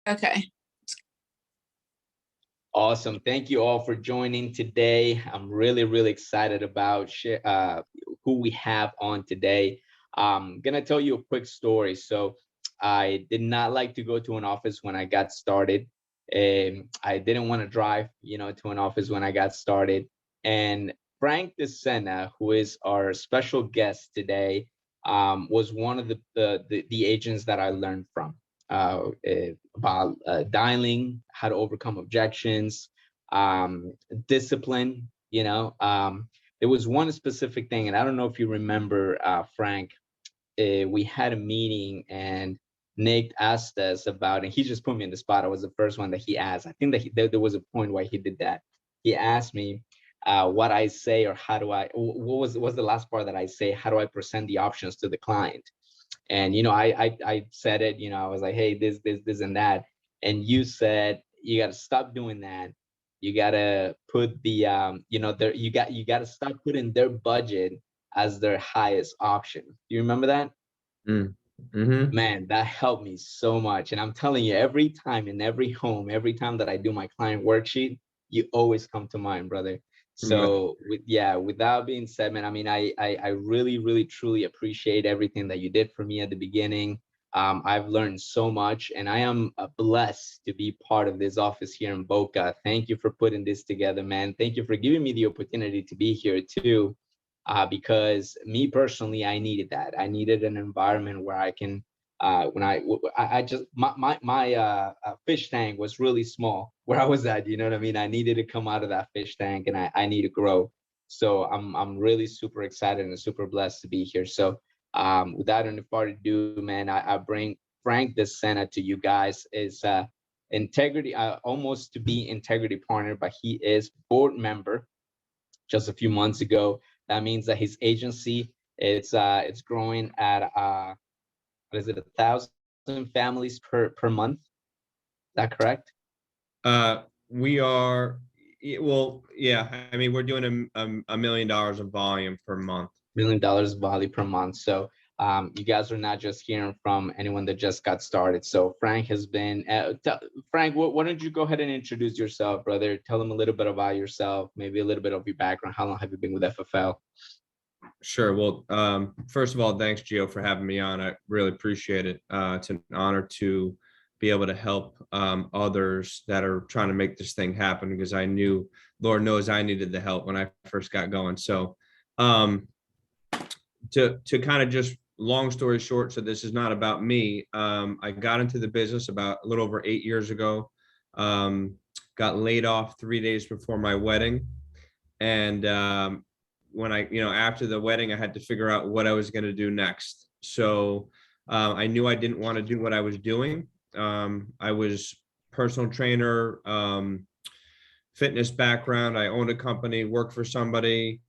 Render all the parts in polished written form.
Okay. Awesome. Thank you all for joining today. I'm really, really excited about who we have on today. I'm going to tell you a quick story. So I did not like to go to an office when I got started. I didn't want to drive, to an office when I got started. And Frank DeSena, who is our special guest today, was one of the agents that I learned from about dialing, how to overcome objections, discipline. There was one specific thing, and I don't know if you remember, Frank. We had a meeting, and Nick asked us about, and he just put me in the spot. I was the first one that he asked. I think that there was a point where he did that. He asked me what I say, or how do I, what was the last part that I say? How do I present the options to the client? And I said it. I was like, hey, this and that. And you said, you got to stop doing that. You got to put the you got to stop putting their budget as their highest option. Do you remember that? Mm-hmm. Man, that helped me so much. And I'm telling you, every time in every home, every time that I do my client worksheet, you always come to mind, brother. So without being said, man, I mean, I really, really, truly appreciate everything that you did for me at the beginning. I've learned so much, and I am blessed to be part of this office here in Boca. Thank you for putting this together, man. Thank you for giving me the opportunity to be here too. Because me personally, I needed that. I needed an environment where I can, when I just, my fish tank was really small where I was at, you know what I mean? I needed to come out of that fish tank, and I need to grow. So I'm really super excited and super blessed to be here. So without any further ado, man, I bring Frank DeSena to you guys. Is integrity, almost to be integrity partner, but he is board member just a few months ago. That means that his agency, it's growing at what is it, 1,000 families per month? Is that correct? We are, well, yeah. I mean, we're doing $1 million of volume per month. $1 million value per month. So you guys are not just hearing from anyone that just got started. So Frank has been, Frank, why don't you go ahead and introduce yourself, brother? Tell them a little bit about yourself, maybe a little bit of your background. How long have you been with FFL? Sure. Well, first of all, thanks, Gio, for having me on. I really appreciate it. It's an honor to be able to help others that are trying to make this thing happen, because I knew, Lord knows, I needed the help when I first got going. So to kind of just, long story short, so this is not about me. I got into the business about a little over 8 years ago. Got laid off 3 days before my wedding. And when after the wedding, I had to figure out what I was going to do next. So I knew I didn't want to do what I was doing. I was personal trainer, fitness background. I owned a company, worked for somebody,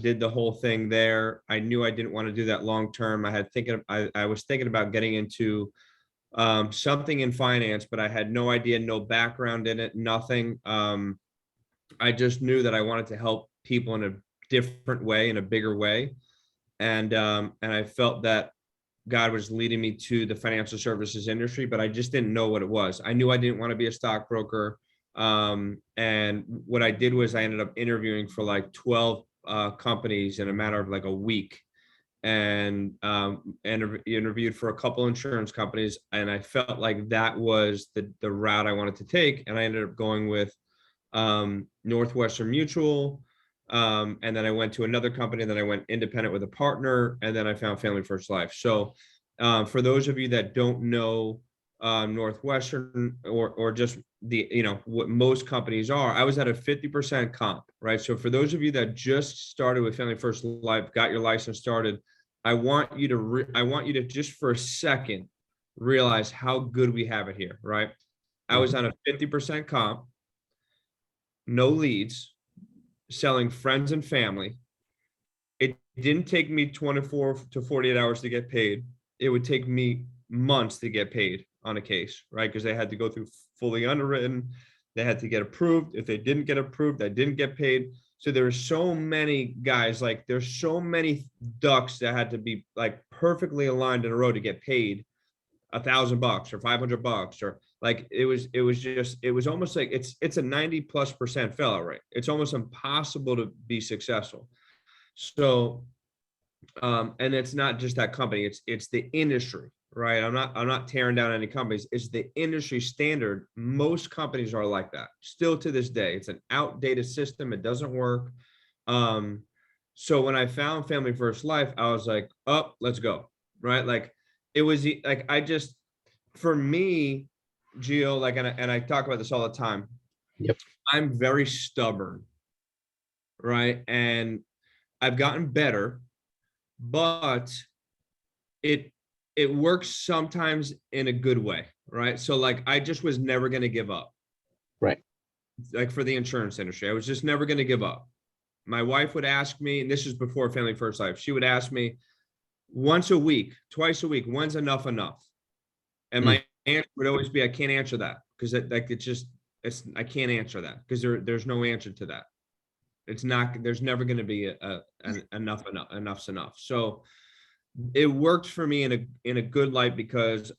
did the whole thing there. I knew I didn't want to do that long term. I was thinking about getting into something in finance, but I had no idea, no background in it, nothing. I just knew that I wanted to help people in a different way, in a bigger way. And I felt that God was leading me to the financial services industry, but I just didn't know what it was. I knew I didn't want to be a stockbroker. And what I did was I ended up interviewing for like 12 companies in a matter of like a week, and interviewed for a couple insurance companies. And I felt like that was the route I wanted to take. And I ended up going with Northwestern Mutual. And then I went to another company, and then I went independent with a partner, and then I found Family First Life. So for those of you that don't know Northwestern, or just what most companies are, I was at a 50% comp, right? So for those of you that just started with Family First Life, got your license started, I want you to just for a second realize how good we have it here, right? I was on a 50% comp, no leads, selling friends and family. It didn't take me 24 to 48 hours to get paid. It would take me months to get paid on a case, right? Because they had to go through fully underwritten. They had to get approved. If they didn't get approved, I didn't get paid. So there were so many guys, like there's so many ducks that had to be like perfectly aligned in a row to get paid $1,000 or $500, or Like it was almost like it's a 90+% failure rate. It's almost impossible to be successful. So, and it's not just that company, it's the industry, right? I'm not tearing down any companies. It's the industry standard. Most companies are like that still to this day. It's an outdated system. It doesn't work. So when I found Family First Life, I was like, oh, let's go. Right. Like it was like, for me, Gio, like, and I talk about this all the time. Yep. I'm very stubborn. Right. And I've gotten better, but it works sometimes in a good way. Right. So like, I just was never going to give up. Right. Like for the insurance industry, I was just never going to give up. My wife would ask me, and this is before Family First Life, she would ask me once a week, twice a week, when's enough? And my answer would always be, I can't answer that, because I can't answer that, because there's no answer to that. It's not, there's never going to be enough's enough. So it worked for me in a good light, because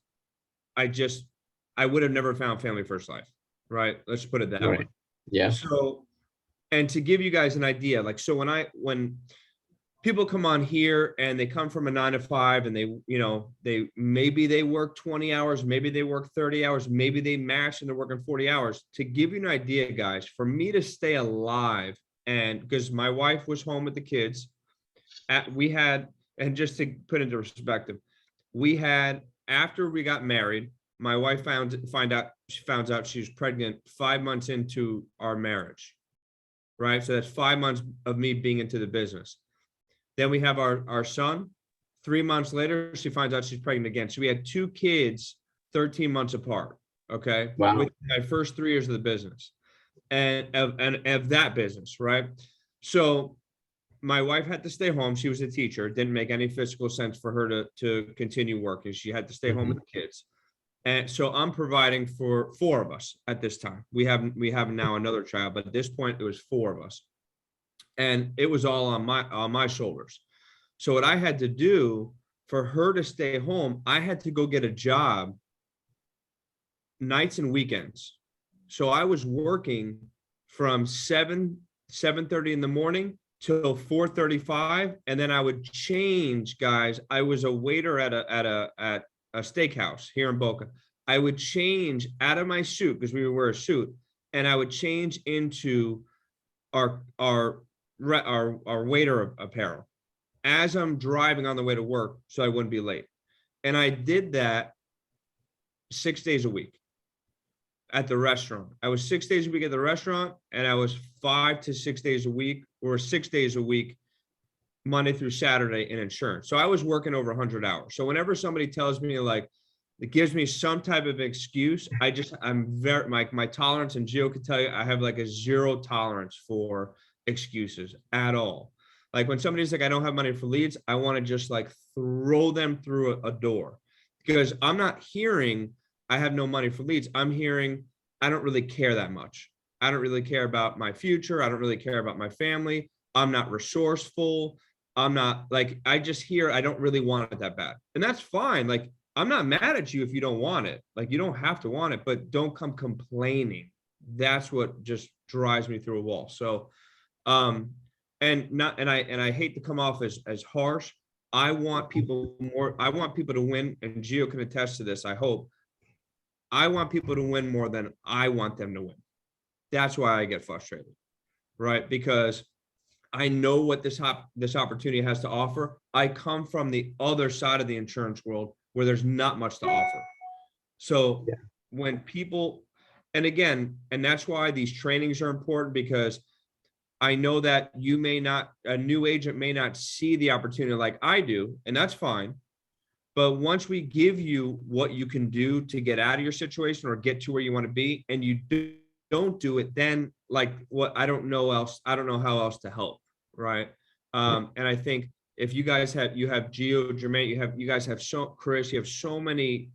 I would have never found Family First Life. Right. Let's put it that way. Yeah. So, and to give you guys an idea, like, so when people come on here and they come from a 9 to 5 and maybe they work 20 hours, maybe they work 30 hours, maybe they match and they're working 40 hours. To give you an idea, guys, for me to stay alive, and because my wife was home with the kids, and just to put into perspective, after we got married, my wife found out she was pregnant 5 months into our marriage. Right. So that's 5 months of me being into the business. Then we have our son. 3 months later, she finds out she's pregnant again. So we had 2 kids, 13 months apart. Okay. Wow. Within my first 3 years of the business and of that business. Right. So my wife had to stay home. She was a teacher. It didn't make any physical sense for her to continue working. She had to stay home with the kids. And so I'm providing for 4 of us at this time. We have now another child, but at this point it was 4 of us, and it was all on my shoulders. So what I had to do for her to stay home, I had to go get a job nights and weekends. So I was working from 7:30 in the morning till 4:35, and then I would change, guys. I was a waiter at a steakhouse here in Boca. I would change out of my suit, because we would wear a suit, and I would change into our waiter apparel as I'm driving on the way to work, so I wouldn't be late. And I did that 6 days a week at the restaurant. I was 6 days a week at the restaurant, and I was 5 to 6 days a week, or 6 days a week, Monday through Saturday, in insurance. So I was working over 100 hours. So whenever somebody tells me, like, it gives me some type of excuse, I'm very, my tolerance, and Gio could tell you, I have like a 0 tolerance for excuses at all. Like when somebody's like, I don't have money for leads, I want to just like throw them through a door, because I'm not hearing I have no money for leads. I'm hearing I don't really care that much. I don't really care about my future. I don't really care about my family. I'm not resourceful. I'm not, like, I just hear I don't really want it that bad. And that's fine. Like, I'm not mad at you if you don't want it. Like, you don't have to want it, but don't come complaining. That's what just drives me through a wall. So, and I hate to come off as harsh. I want people to win, and Gio can attest to this, I hope. I want people to win more than I want them to win. That's why I get frustrated, right? Because I know what this opportunity has to offer. I come from the other side of the insurance world where there's not much to offer. So when people, and again, and that's why these trainings are important, because I know that a new agent may not see the opportunity like I do, and that's fine. But once we give you what you can do to get out of your situation or get to where you want to be, and you don't do it, then like what, I don't know how else to help. Right. And I think if you guys have Gio, Jermaine, you guys have Chris, you have so many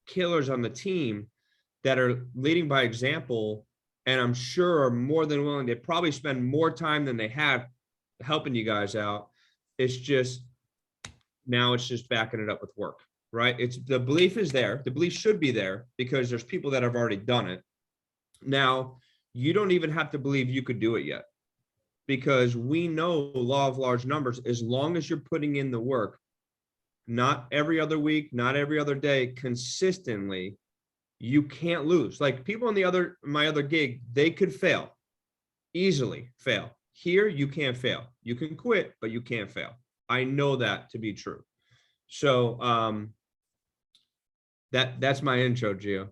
killers on the team that are leading by example, and I'm sure are more than willing to probably spend more time than they have helping you guys out. It's just, now it's just backing it up with work. right? It's the belief is there. The belief should be there because there's people that have already done it. Now, you don't even have to believe you could do it yet, because we know law of large numbers, as long as you're putting in the work, not every other week, not every other day, consistently, you can't lose. Like people in my other gig, they could fail, easily fail. Here, you can't fail. You can quit, but you can't fail. I know that to be true. So that's my intro, Gio.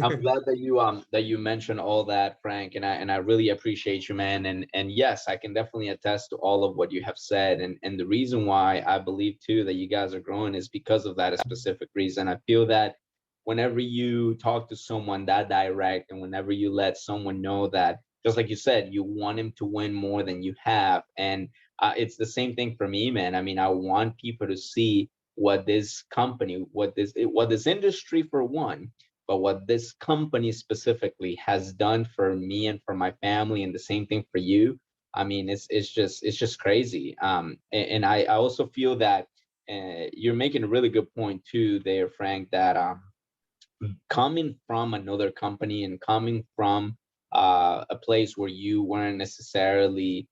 I'm glad that you mentioned all that, Frank, and I really appreciate you, man. And yes, I can definitely attest to all of what you have said. And the reason why I believe too that you guys are growing is because of that specific reason. I feel that whenever you talk to someone that direct, and whenever you let someone know that, just like you said, you want him to win more than you have, and it's the same thing for me, man. I mean, I want people to see what this company, what this industry for one, but what this company specifically has done for me and for my family, and the same thing for you. I mean, it's just crazy. And I also feel that you're making a really good point too there, Frank, that coming from another company and coming from a place where you weren't necessarily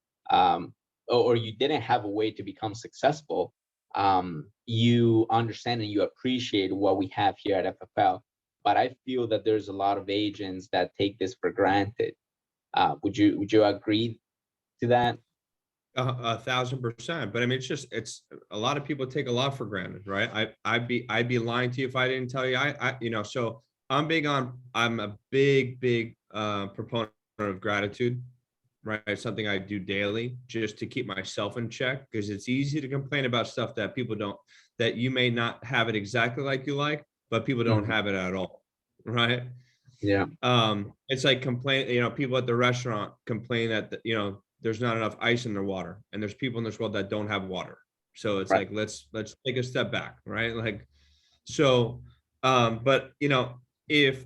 or you didn't have a way to become successful, you understand and you appreciate what we have here at FFL. But I feel that there's a lot of agents that take this for granted. Would you agree to that? 1,000%. But I mean, it's a lot of people take a lot for granted, right? I'd be lying to you if I didn't tell you. So I'm a big proponent of gratitude, right? It's something I do daily just to keep myself in check, because it's easy to complain about stuff that people don't, that you may not have it exactly like you like, but people don't have it at all, right? Yeah. It's like people at the restaurant complain that there's not enough ice in their water, and there's people in this world that don't have water. So it's Right. like, let's take a step back, right? Like, so, but if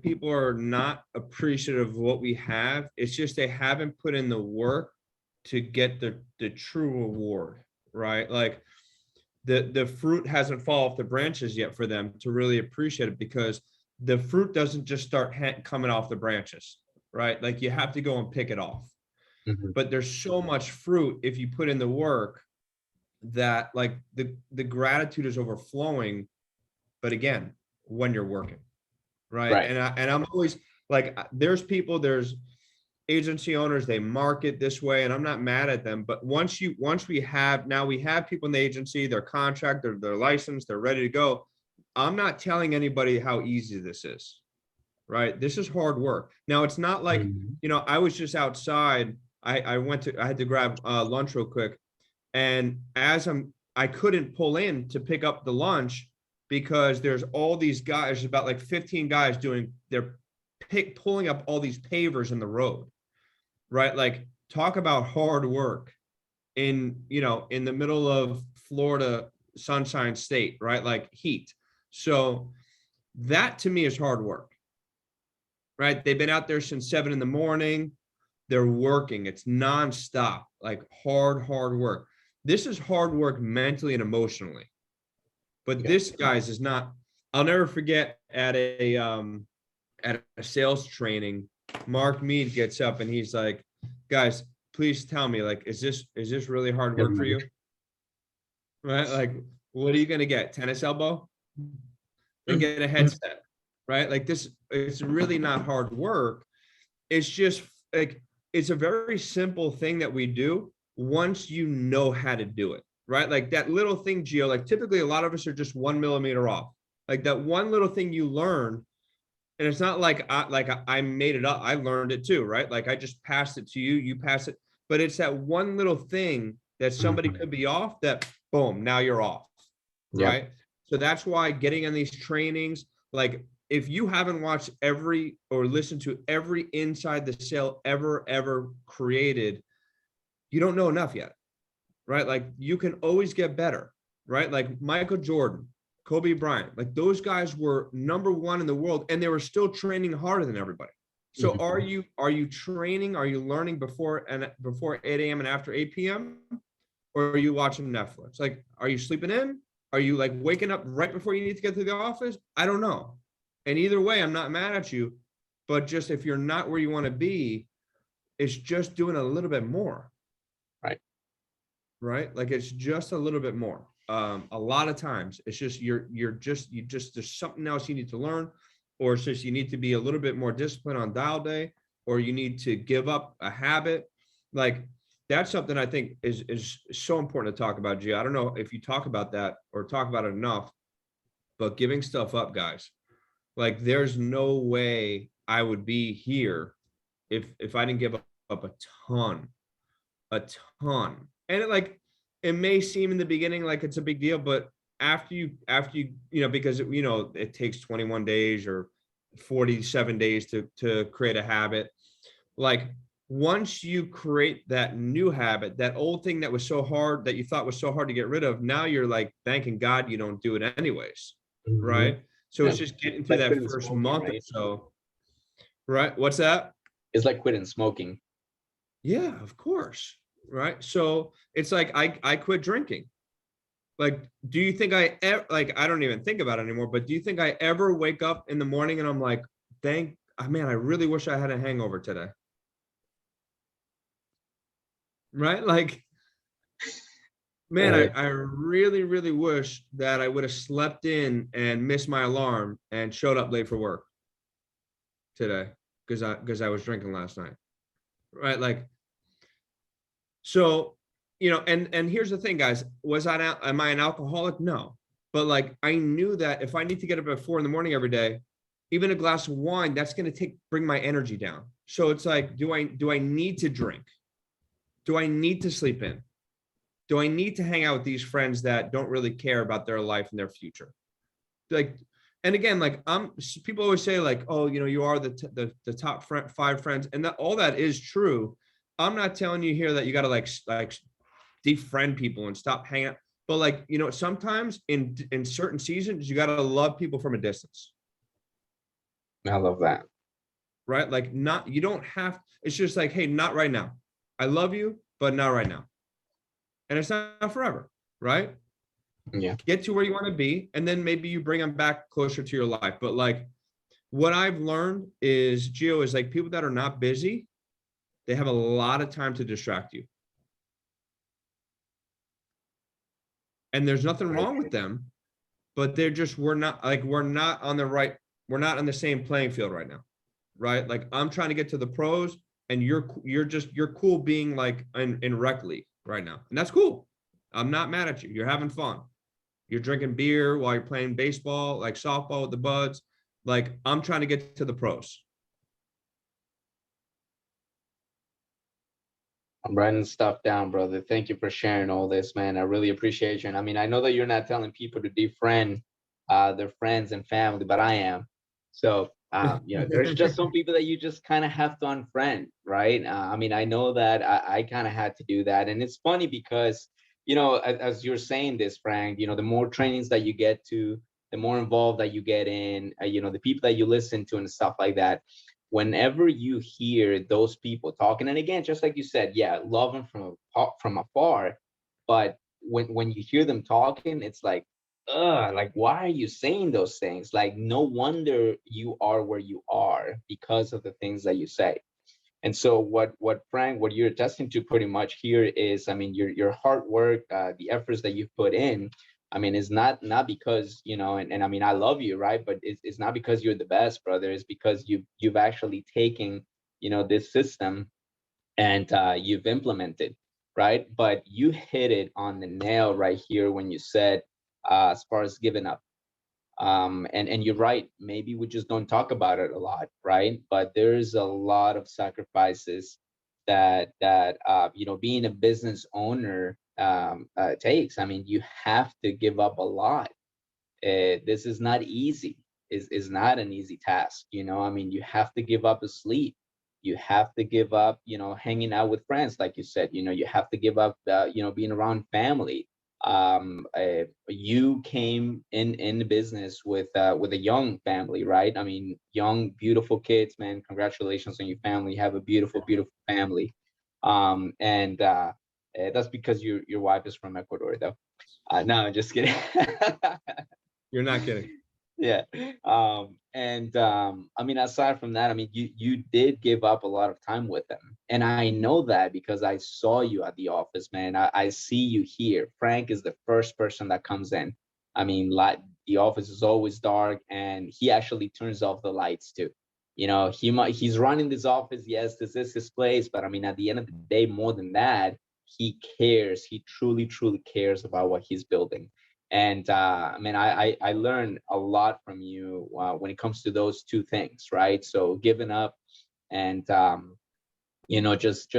people are not appreciative of what we have, it's just they haven't put in the work to get the true reward, right? Like the fruit hasn't fallen off the branches yet for them to really appreciate it, because the fruit doesn't just start coming off the branches, right? Like you have to go and pick it off. But there's so much fruit if you put in the work, that like the gratitude is overflowing. But again, when you're working, right? Right. And I'm always like, there's agency owners, they market this way, and I'm not mad at them. But once we have people in the agency, they're contracted, they're licensed, they're ready to go. I'm not telling anybody how easy this is, right? This is hard work. Now, it's not like, I was just outside. I had to grab lunch real quick. And I couldn't pull in to pick up the lunch, because there's all these guys, there's about like 15 guys pulling up all these pavers in the road, right? Like, talk about hard work in the middle of Florida, Sunshine State, right? Like heat. So that to me is hard work, right? They've been out there since 7 a.m. They're working. It's nonstop, like hard work. This is hard work mentally and emotionally. But this, guys, is not. I'll never forget at a sales training, Mark Mead gets up and he's like, "Guys, please tell me, like, is this really hard work for you? Right? Like, what are you gonna get? Tennis elbow? And get a headset, right? Like this, it's really not hard work. It's just like, it's a very simple thing that we do once you know how to do it, right? Like that little thing, Gio, like typically a lot of us are just 1 millimeter off. Like that one little thing you learn, and it's not like I made it up. I learned it too, right? Like I just passed it to you, you pass it, but it's that one little thing that somebody could be off, that boom, now you're off, right? So that's why getting in these trainings, like if you haven't watched every or listened to every Inside the Sale ever created, you don't know enough yet, right? Like you can always get better, right? Like Michael Jordan, Kobe Bryant, like those guys were #1 in the world, and they were still training harder than everybody. So are you training? Are you learning before 8 a.m. and after 8 p.m.? Or are you watching Netflix? Like, are you sleeping in? Are you like waking up right before you need to get to the office? I don't know. And either way, I'm not mad at you, but just if you're not where you want to be, it's just doing a little bit more. Right. Right. Like it's just a little bit more. A lot of times it's just, there's something else you need to learn, or it's just, you need to be a little bit more disciplined on dial day, or you need to give up a habit. Like that's something I think is so important to talk about, G. I don't know if you talk about that or talk about it enough, but giving stuff up, guys. Like there's no way I would be here if I didn't give up a ton. And it may seem in the beginning like it's a big deal, but after you, because it takes 21 days or 47 days to create a habit. Like once you create that new habit, that old thing that was so hard, that you thought was so hard to get rid of, now you're like thanking God you don't do it anyways. Mhm. Right. So Yeah. it's just getting It's through like that quitting first smoking, month or right? so. Right. What's that? It's like quitting smoking. Yeah, of course. Right. So it's like I quit drinking. Like, do you think I ever, like, I don't even think about it anymore, but do you think I ever wake up in the morning and I'm like, man, I really wish I had a hangover today. Right. Like, man, Right. I really, really wish that I would have slept in and missed my alarm and showed up late for work today because I was drinking last night. Right. Like, so, and here's the thing, guys, am I an alcoholic? No. But like, I knew that if I need to get up at 4 a.m. every day, even a glass of wine, that's going to bring my energy down. So it's like, do I need to drink? Do I need to sleep in? Do I need to hang out with these friends that don't really care about their life and their future? Like, and again, like people always say like, oh, you are the top 5 friends, and that all that is true. I'm not telling you here that you got to like defriend people and stop hanging out. But like, sometimes in certain seasons, you got to love people from a distance. I love that. Right? Like you don't have, it's just like, hey, not right now. I love you, but not right now. And it's not forever, right? Yeah. Get to where you want to be. And then maybe you bring them back closer to your life. But like what I've learned is, Gio, is like people that are not busy, they have a lot of time to distract you. And there's nothing wrong with them, but we're not on the same playing field right now. Right. Like I'm trying to get to the pros and you're cool being like in rec league right now. And that's cool. I'm not mad at you. You're having fun. You're drinking beer while you're playing baseball, like softball with the buds. Like I'm trying to get to the pros. I'm writing stuff down, brother. Thank you for sharing all this, man. I really appreciate you. And I mean, I know that you're not telling people to defriend their friends and family, but I am. So, there's just some people that you just kind of have to unfriend, right? I mean, I know that I kind of had to do that. And it's funny because, as you're saying this, Frank, the more trainings that you get to, the more involved that you get in, the people that you listen to and stuff like that. Whenever you hear those people talking, and again, just like you said, yeah, love them from afar, but when you hear them talking, it's like why are you saying those things? Like, no wonder you are where you are because of the things that you say. And so what Frank, what you're attesting to pretty much here is, I mean, your hard work, the efforts that you've put in. I mean, it's not because, and I mean, I love you, right? But it's not because you're the best, brother. It's because you've actually taken, this system and you've implemented, right? But you hit it on the nail right here when you said, as far as giving up. And you're right, maybe we just don't talk about it a lot, right? But there's a lot of sacrifices that being a business owner takes. I mean, you have to give up a lot. This is not easy. Is not an easy task. I mean, you have to give up a sleep. You have to give up, hanging out with friends, like you said. You have to give up, being around family. You came in the business with a young family, right? I mean, young, beautiful kids, man. Congratulations on your family. You have a beautiful, beautiful family. And that's because your wife is from Ecuador, though. No, just kidding. You're not kidding. Yeah. I mean, aside from that, I mean, you did give up a lot of time with them. And I know that because I saw you at the office, man. I see you here. Frank is the first person that comes in. I mean, like the office is always dark and he actually turns off the lights too. You know, he's running this office. Yes, this is his place, but I mean, at the end of the day, more than that, he cares. He truly, truly cares about what he's building. And I mean, I learned a lot from you when it comes to those two things, right? So giving up and you know, just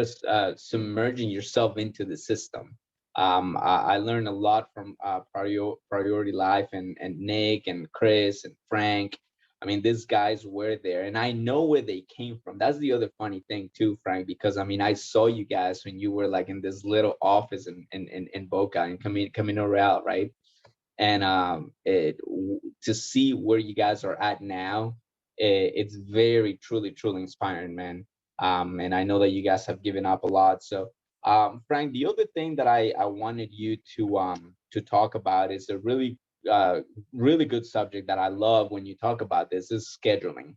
submerging yourself into the system. I learned a lot from Priority Life and Nick and Chris and Frank. I mean, these guys were there, and I know where they came from. That's the other funny thing too, Frank, because I mean, I saw you guys when you were like in this little office in Boca in Camino Real, right? And to see where you guys are at now, it's very truly inspiring, man. And I know that you guys have given up a lot. So Frank, the other thing that I wanted you to talk about is a really good subject that I love when you talk about this is scheduling.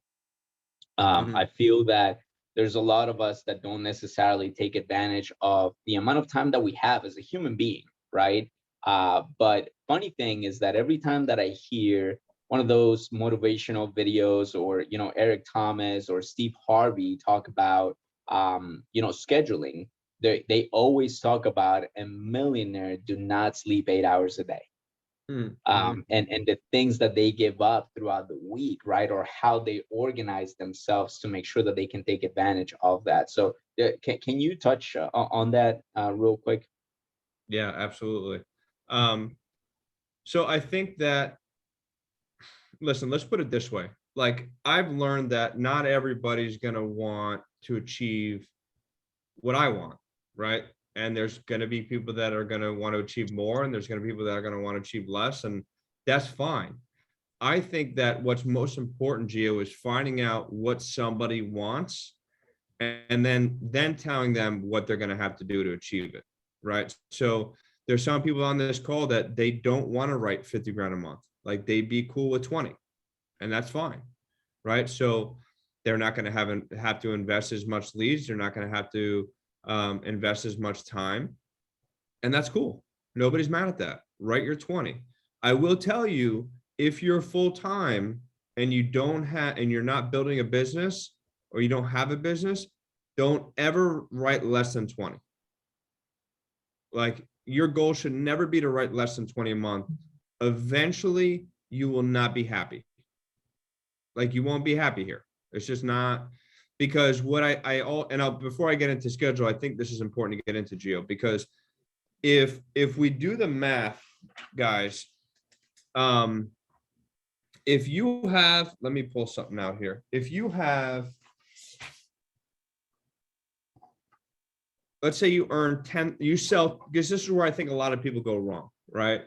Mhm. I feel that there's a lot of us that don't necessarily take advantage of the amount of time that we have as a human being, right? But funny thing is that every time that I hear one of those motivational videos, or you know, Eric Thomas or Steve Harvey talk about you know, scheduling, they always talk about a millionaire do not sleep 8 hours a day. Mhm. And the things that they give up throughout the week, right? Or how they organize themselves to make sure that they can take advantage of that. So can you touch on that real quick? Yeah, absolutely. Um, so I think that, listen, let's put it this way. Like, I've learned that not everybody's going to want to achieve what I want, right? And there's going to be people that are going to want to achieve more, and there's going to be people that are going to want to achieve less, and that's fine. I think that what's most important, Gio, is finding out what somebody wants, and then telling them what they're going to have to do to achieve it, right? So there's some people on this call that they don't want to write 50 grand a month. Like, they'd be cool with 20, and that's fine, right? So they're not going to have to invest as much leads. They're not going to have to invest as much time, and that's cool. Nobody's mad at that. Write your 20. I will tell you, if you're full time and you don't have, and you're not building a business, or you don't have a business, don't ever write less than 20. Like, your goal should never be to write less than 20 a month. Eventually, you will not be happy. Like, you won't be happy here. It's just not, because what before I get into schedule, I think this is important to get into, Gio, because if we do the math, guys, if you have, let me pull something out here. If you have, let's say you earn 10, you sell, because this is where I think a lot of people go wrong, right?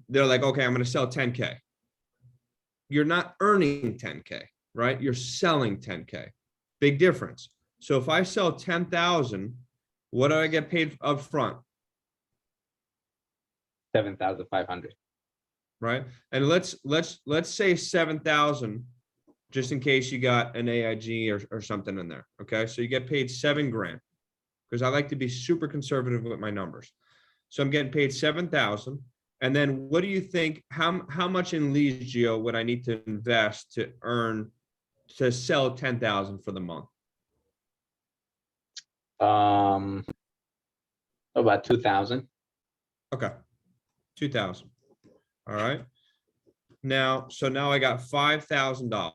They're like, okay, I'm going to sell 10K. You're not earning 10K, right? You're selling 10K. Big difference. So if I sell 10,000, what do I get paid up front? 7,500. Right? And let's say 7,000, just in case you got an AIG or something in there. Okay. So you get paid 7 grand, because I like to be super conservative with my numbers. So I'm getting paid 7,000. And then what do you think, how much in leads, Gio, would I need to invest to sell 10,000 for the month? About 2,000. Okay. 2,000. All right. Now, so now I got $5,000.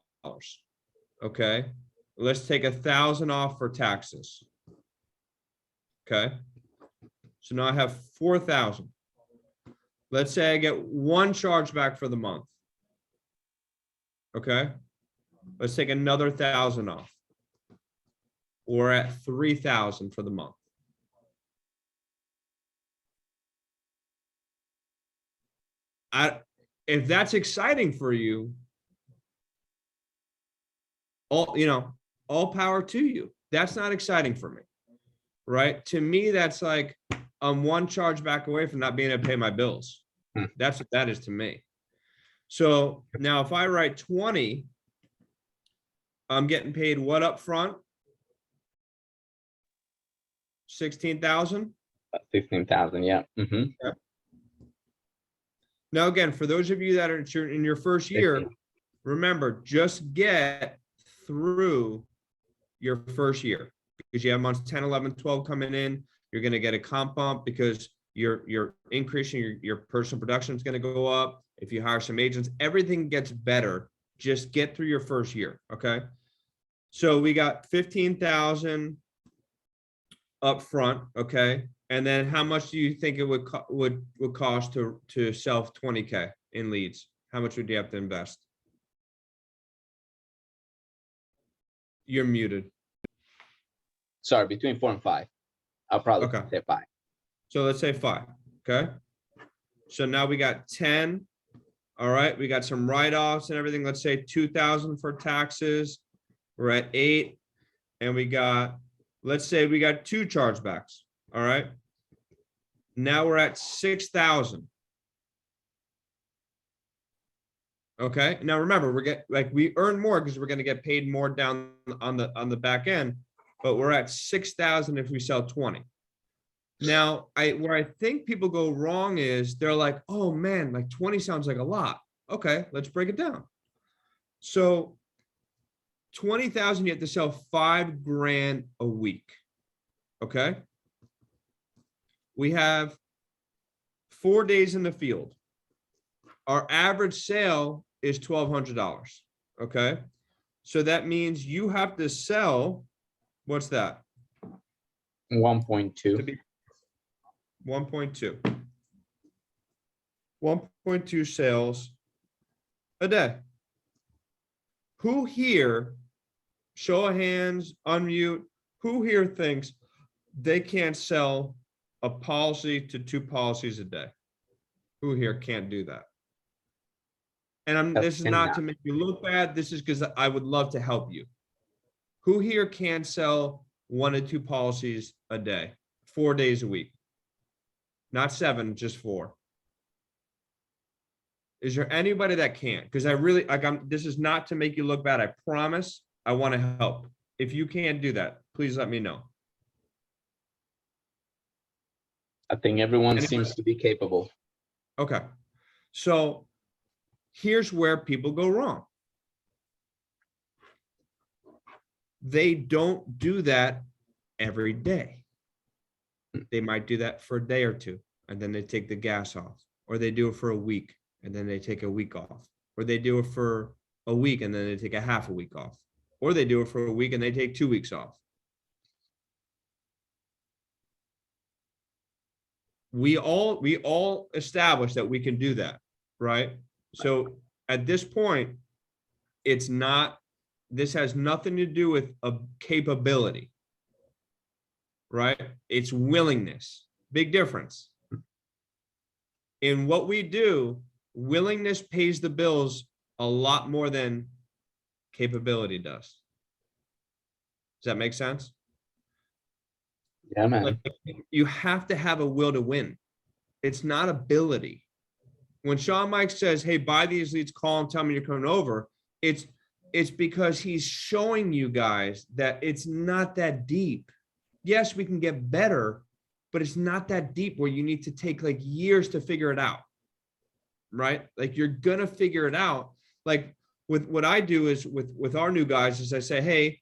Okay. Let's take 1,000 off for taxes. Okay. So now I have 4,000. Let's say I get one chargeback for the month. Okay. Let's take another 1,000 off. We're at 3,000 for the month. If that's exciting for you, all power to you. That's not exciting for me, right? To me, that's like I'm one chargeback away from not being able to pay my bills. That's what that is to me. So now if I write 20, I'm getting paid what up front? 16,000. 15,000. Yeah. Now, again, for those of you that are in your first year, remember, just get through your first year, because you have months 10, 11, 12 coming in. You're going to get a comp bump because you're increasing your personal production is going to go up. If you hire some agents, everything gets better. Just get through your first year. Okay. So we got 15,000 up front. Okay. And then how much do you think it would cost to sell 20K in leads? How much would you have to invest? You're muted. Sorry, between 4 and 5. I'll probably say 5. So let's say 5. Okay. So now we got 10. All right. We got some write-offs and everything. Let's say 2,000 for taxes. We're at 8. And let's say we got 2 chargebacks. All right. Now we're at 6,000. Okay. Now remember, we earn more because we're going to get paid more down on the back end, but we're at 6,000 if we sell 20. Now, where I think people go wrong is they're like, oh man, like 20 sounds like a lot. Okay, let's break it down. So 20,000, you have to sell $5,000 a week. Okay. We have 4 days in the field. Our average sale is $1,200. Okay. So that means you have to sell, what's that? 1.2. 1.2. 1.2 sales a day. Who here, show of hands, unmute, who here thinks they can't sell a policy to 2 policies a day? Who here can't do that? And this is not to make you look bad. This is because I would love to help you. Who here can't sell 1 to 2 policies a day, 4 days a week? Not 7, just 4. Is there anybody that can't? Because this is not to make you look bad. I promise I want to help. If you can't do that, please let me know. I think everyone seems to be capable. Okay. So here's where people go wrong. They don't do that every day. They might do that for a day or 2, and then they take the gas off, or they do it for a week, and then they take a week off, or they do it for a week, and then they take a half a week off, or they do it for a week and they take 2 weeks off. We all establish that we can do that, right? So at this point, this has nothing to do with a capability, right? It's willingness. Big difference. In what we do, willingness pays the bills a lot more than capability does. Does that make sense? Yeah, man. Like, you have to have a will to win. It's not ability. When Sean Mike says, hey, buy these leads, call them, tell me you're coming over, it's because he's showing you guys that it's not that deep. Yes, we can get better, but it's not that deep where you need to take like years to figure it out, right? Like you're going to figure it out. Like with what I do is with our new guys is I say, hey,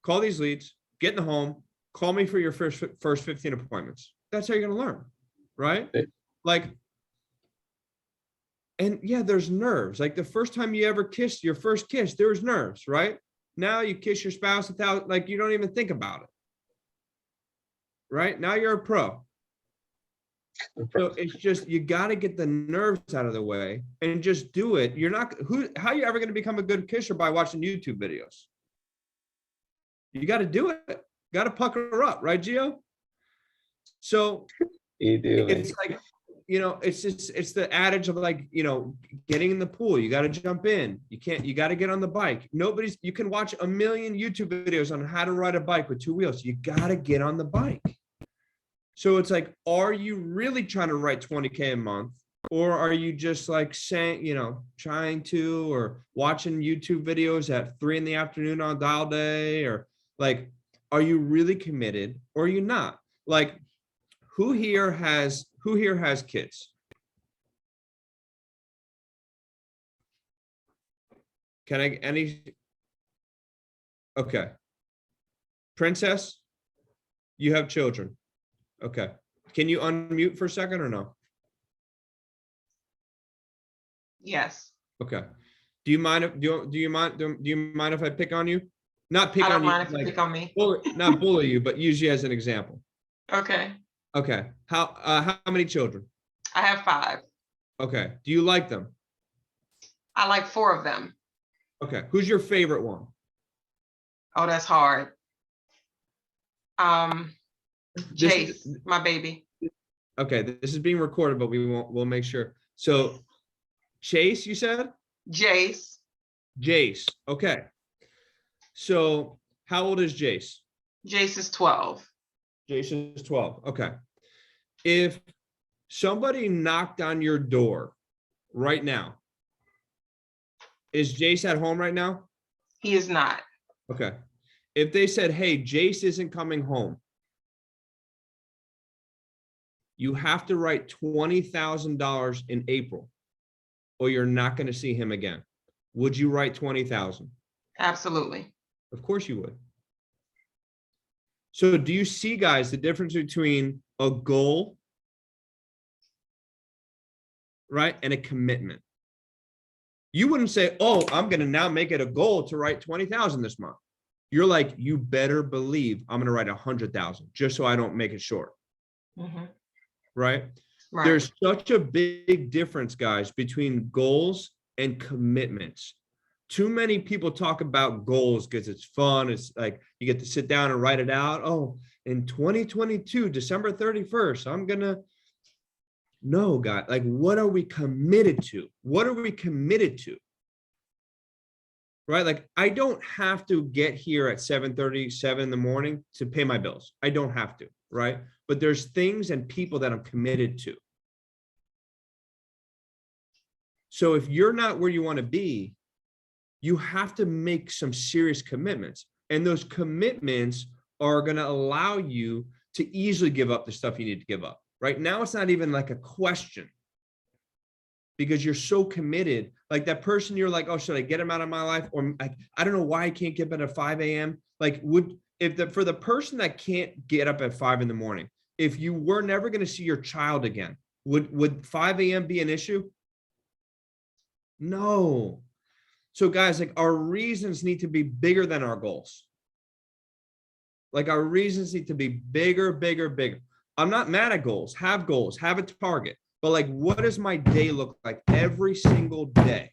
call these leads, get in the home, call me for your first 15 appointments. That's how you're going to learn, right? Like, and yeah, there's nerves. Like the first time you ever kissed your first kiss, there was nerves, right? Now you kiss your spouse without, like, you don't even think about it, right? Now you're a pro. So it's just, you got to get the nerves out of the way and just do it. How are you ever going to become a good kisser? By watching YouTube videos. You got to do it. Got to pucker up, right, Gio? So you do. It's like, it's the adage of like, getting in the pool. You got to jump in. You got to get on the bike. You can watch a million YouTube videos on how to ride a bike with 2 wheels. You got to get on the bike. So it's like, are you really trying to write 20K a month? Or are you just like saying, trying to, or watching YouTube videos at 3 p.m. on dial day? Or like, are you really committed or are you not? Like, who here has kids? Okay. Princess, you have children. Okay. Can you unmute for a second or no? Yes. Okay. Do you mind if I pick on you? Not pick I don't on you, mind if you like pick on me. not bully you, but use you as an example. Okay. Okay. How many children? I have 5. Okay. Do you like them? I like 4 of them. Okay. Who's your favorite one? Oh, that's hard. Jace, This- my baby. Okay, this is being recorded, but we'll make sure. So Chase, you said? Jace, Jace. Okay. So how old is Jace? Jace is 12. Jace is 12. Okay. If somebody knocked on your door right now, is Jace at home right now? He is not. Okay. If they said, hey, Jace isn't coming home, you have to write $20,000 in April, or you're not going to see him again. Would you write 20,000? Absolutely. Of course you would. So do you see, guys, the difference between a goal, right, and a commitment? You wouldn't say, oh, I'm going to now make it a goal to write 20,000 this month. You're like, you better believe I'm going to write 100,000 just so I don't make it short. Mhm. Right? Right. There's such a big difference, guys, between goals and commitments. Too many people talk about goals because it's fun. It's like you get to sit down and write it out. Oh, in 2022, December 31st, I'm going to. No, God, like, what are we committed to? What are we committed to? Right? Like, I don't have to get here at 7:37 in the morning to pay my bills. I don't have to, right? But there's things and people that I'm committed to. So if you're not where you want to be, you have to make some serious commitments. And those commitments are going to allow you to easily give up the stuff you need to give up. Right now, it's not even like a question because you're so committed. Like that person, you're like, oh, should I get him out of my life? Or like, I don't know why I can't get up at 5 a.m. Like, for the person that can't get up at 5 in the morning, if you were never going to see your child again, would 5 a.m. be an issue? No. So guys, like our reasons need to be bigger than our goals. Like our reasons need to be bigger, bigger, bigger. I'm not mad at goals, have a target, but like, what does my day look like every single day?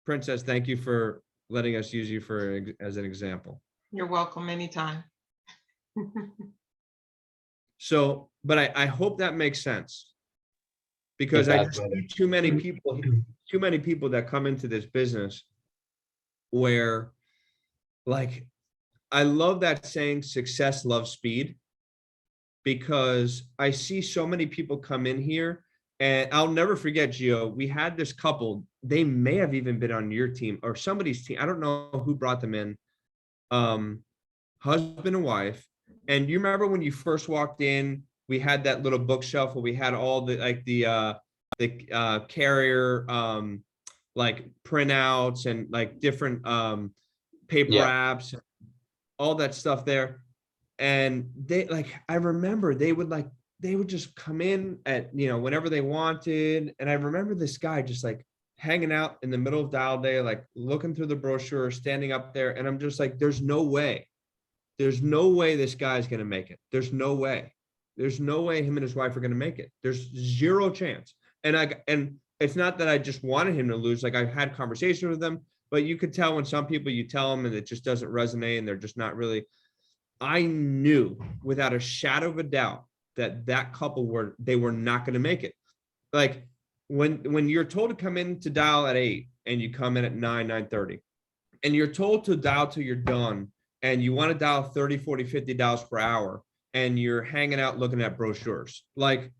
Princess, thank you for letting us use you as an example. You're welcome anytime. So, but I hope that makes sense because I just see too many people that come into this business where, like, I love that saying, success loves speed, because I see so many people come in here, and I'll never forget, Gio, we had this couple, they may have even been on your team or somebody's team. I don't know who brought them in, husband and wife. And you remember when you first walked in, we had that little bookshelf where we had all the, like the carrier, like printouts and like different paper apps, all that stuff there. And they, like, I remember they would just come in at, whenever they wanted. And I remember this guy just like hanging out in the middle of dial day, like looking through the brochure, standing up there. And I'm just like, there's no way this guy's going to make it. There's no way him and his wife are going to make it. There's zero chance. And it's not that I just wanted him to lose. Like, I've had conversations with them, but you could tell when some people you tell them and it just doesn't resonate and they're just not really. I knew without a shadow of a doubt that couple were not going to make it. Like when you're told to come in to dial at 8 and you come in at 9:30, and you're told to dial till you're done and you want to dial 30, 40, $50 per hour, and you're hanging out looking at brochures. Like,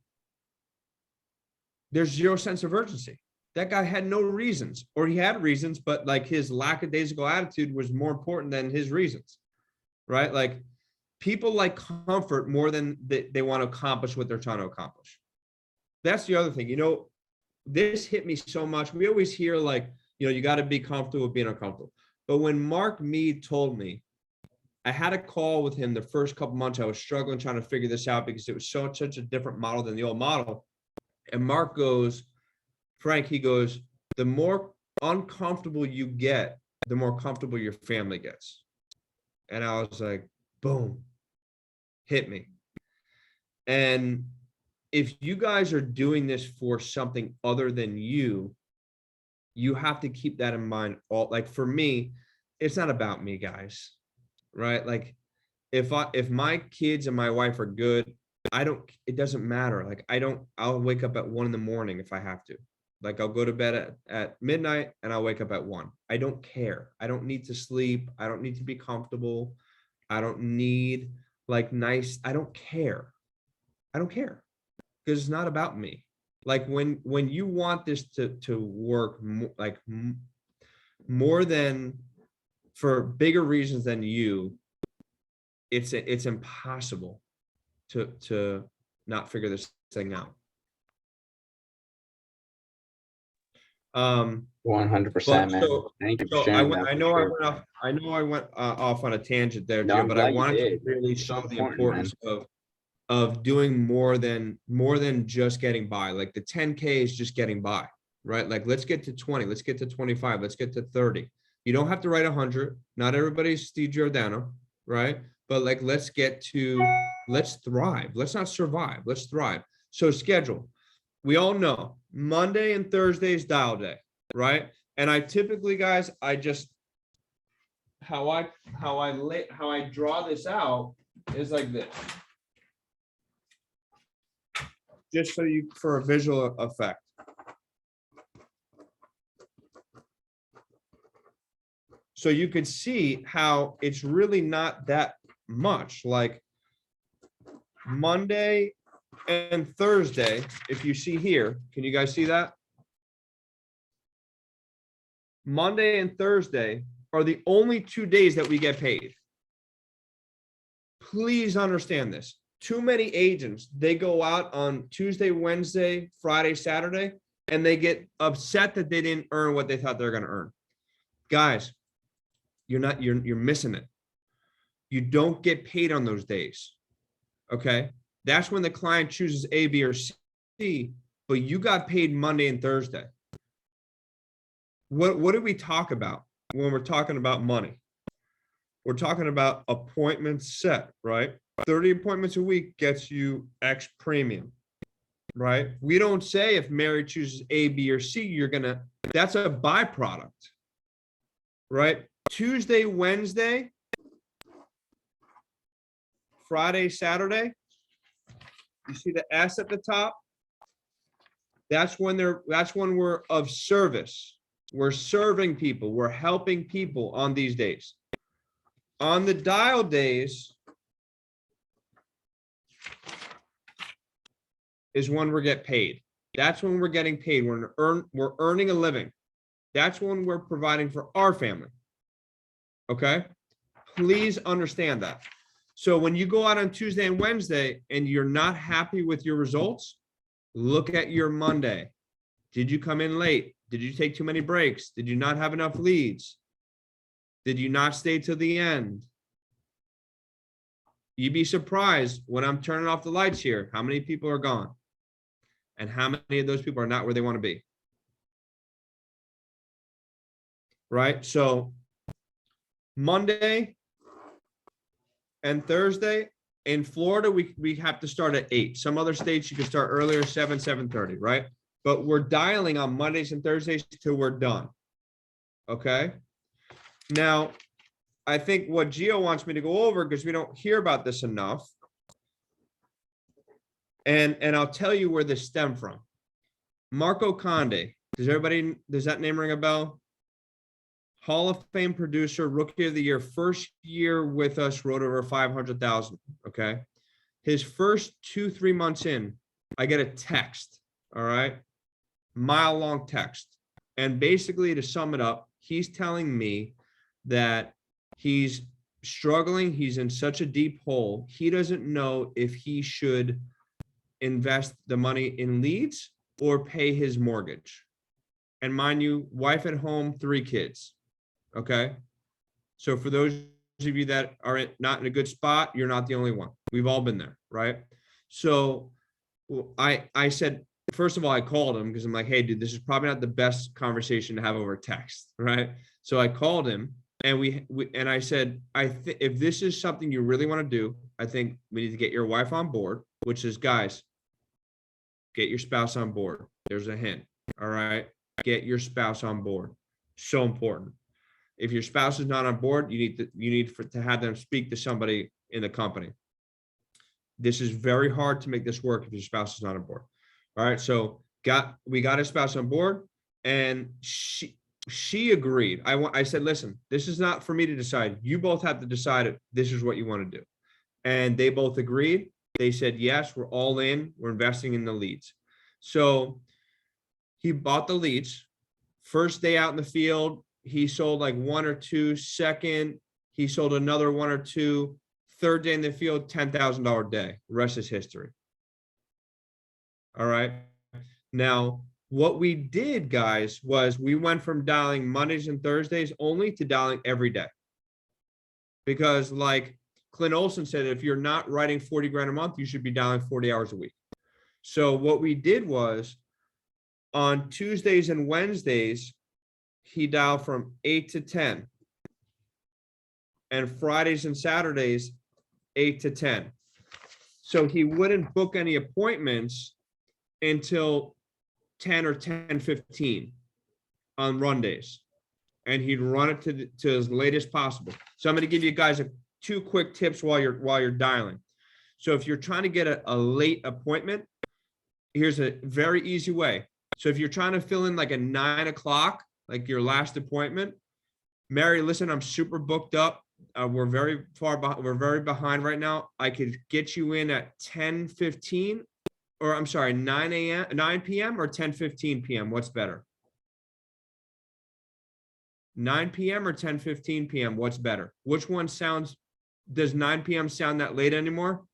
there's zero sense of urgency. That guy had no reasons, or he had reasons, but like his lackadaisical attitude was more important than his reasons, right? Like, people like comfort more than they want to accomplish what they're trying to accomplish. That's the other thing. You know, this hit me so much. We always hear like, you know, you got to be comfortable with being uncomfortable. But when Mark Mead told me, I had a call with him the first couple months, I was struggling trying to figure this out because it was such a different model than the old model. And Mark goes, Frank, he goes, the more uncomfortable you get, the more comfortable your family gets. And I was like, boom, hit me. And if you guys are doing this for something other than you have to keep that in mind. All, like, for me, it's not about me, guys, right? Like, if my kids and my wife are good, it doesn't matter. Like, I'll wake up at 1 a.m. if I have to. Like, I'll go to bed at midnight and I'll wake up at 1. I don't care. I don't need to sleep. I don't need to be comfortable. I don't need like nice. I don't care. I don't care, because it's not about me. Like, when you want this to work more than for bigger reasons than you, it's impossible to not figure this thing out. 100%, man. So Thank you for I sharing went, that. I know I went off on a tangent there, No, Jim, I'm but I glad you wanted to did. really It's so show the important, importance of doing more than just getting by. Like, the 10K is just getting by, right? Like, let's get to 20, let's get to 25, let's get to 30. You don't have to write 100. Not everybody's Steve Giordano, right? But like, let's thrive. Let's not survive. Let's thrive. So schedule. We all know Monday and Thursday is dial day, right? And I typically, guys, I just, how I draw this out is like this. Just so for a visual effect. So you could see how it's really not that much. Like, Monday and Thursday, if you see here, can you guys see that? Monday and Thursday are the only 2 days that we get paid. Please understand this. Too many agents, they go out on Tuesday, Wednesday, Friday, Saturday, and they get upset that they didn't earn what they thought they were going to earn. Guys, you're missing it. You don't get paid on those days. Okay? That's when the client chooses A, B, or C, but you got paid Monday and Thursday. What do we talk about when we're talking about money? We're talking about appointments set, right? 30 appointments a week gets you X premium, right? We don't say if Mary chooses A, B, or C, that's a byproduct, right? Tuesday, Wednesday, Friday, Saturday, you see the S at the top? That's when we're of service. We're serving people. We're helping people on these days. On the dial days is when we get paid. That's when we're getting paid. We're earning a living. That's when we're providing for our family. Okay? Please understand that. So when you go out on Tuesday and Wednesday and you're not happy with your results, look at your Monday. Did you come in late? Did you take too many breaks? Did you not have enough leads? Did you not stay to the end? You'd be surprised when I'm turning off the lights here, how many people are gone and how many of those people are not where they want to be. Right? So Monday and Thursday in Florida, we have to start at 8. Some other states you can start earlier, 7:30, right? But we're dialing on Mondays and Thursdays till we're done. Okay. Now, I think what Gio wants me to go over, because we don't hear about this enough, and I'll tell you where this stemmed from. Marco Conde. Does that name ring a bell? Hall of Fame producer, rookie of the year, first year with us, wrote over 500,000. Okay. His first 2-3 months in, I get a text. All right. Mile long text. And basically, to sum it up, he's telling me that he's struggling. He's in such a deep hole. He doesn't know if he should invest the money in leads or pay his mortgage. And mind you, wife at home, 3 kids. Okay. So for those of you that are not in a good spot, you're not the only one. We've all been there, right? So I said, first of all, I called him because I'm like, hey, dude, this is probably not the best conversation to have over text, right? So I called him and and I said, if this is something you really want to do, I think we need to get your wife on board, which is, guys, get your spouse on board. There's a hint. All right. Get your spouse on board. So important. If your spouse is not on board, you need to have them speak to somebody in the company. This is very hard to make this work if your spouse is not on board. All right. So we got his spouse on board, and she agreed. I said, listen, this is not for me to decide. You both have to decide if this is what you want to do. And they both agreed. They said, yes, we're all in. We're investing in the leads. So he bought the leads. First day out in the field, he sold like 1 or 2. Second, he sold another 1 or 2. Third day in the field, $10,000 day. The rest is history. All right. Now, what we did, guys, was we went from dialing Mondays and Thursdays only to dialing every day. Because like Clint Olson said, if you're not writing 40 grand a month, you should be dialing 40 hours a week. So what we did was on Tuesdays and Wednesdays, he dialed from 8 to 10. And Fridays and Saturdays, 8 to 10. So he wouldn't book any appointments until 10 or 10:15 on run days. And he'd run it to as late as possible. So I'm going to give you guys 2 quick tips while you're dialing. So if you're trying to get a late appointment, here's a very easy way. So if you're trying to fill in like a 9 o'clock, like your last appointment, Mary, listen, I'm super booked up. We're very far behind. We're very behind right now. I could get you in at 10:15, or I'm sorry, 9 p.m. or 10:15 p.m. What's better? 9 p.m. or 10:15 p.m. What's better? Which one does 9 p.m. sound that late anymore?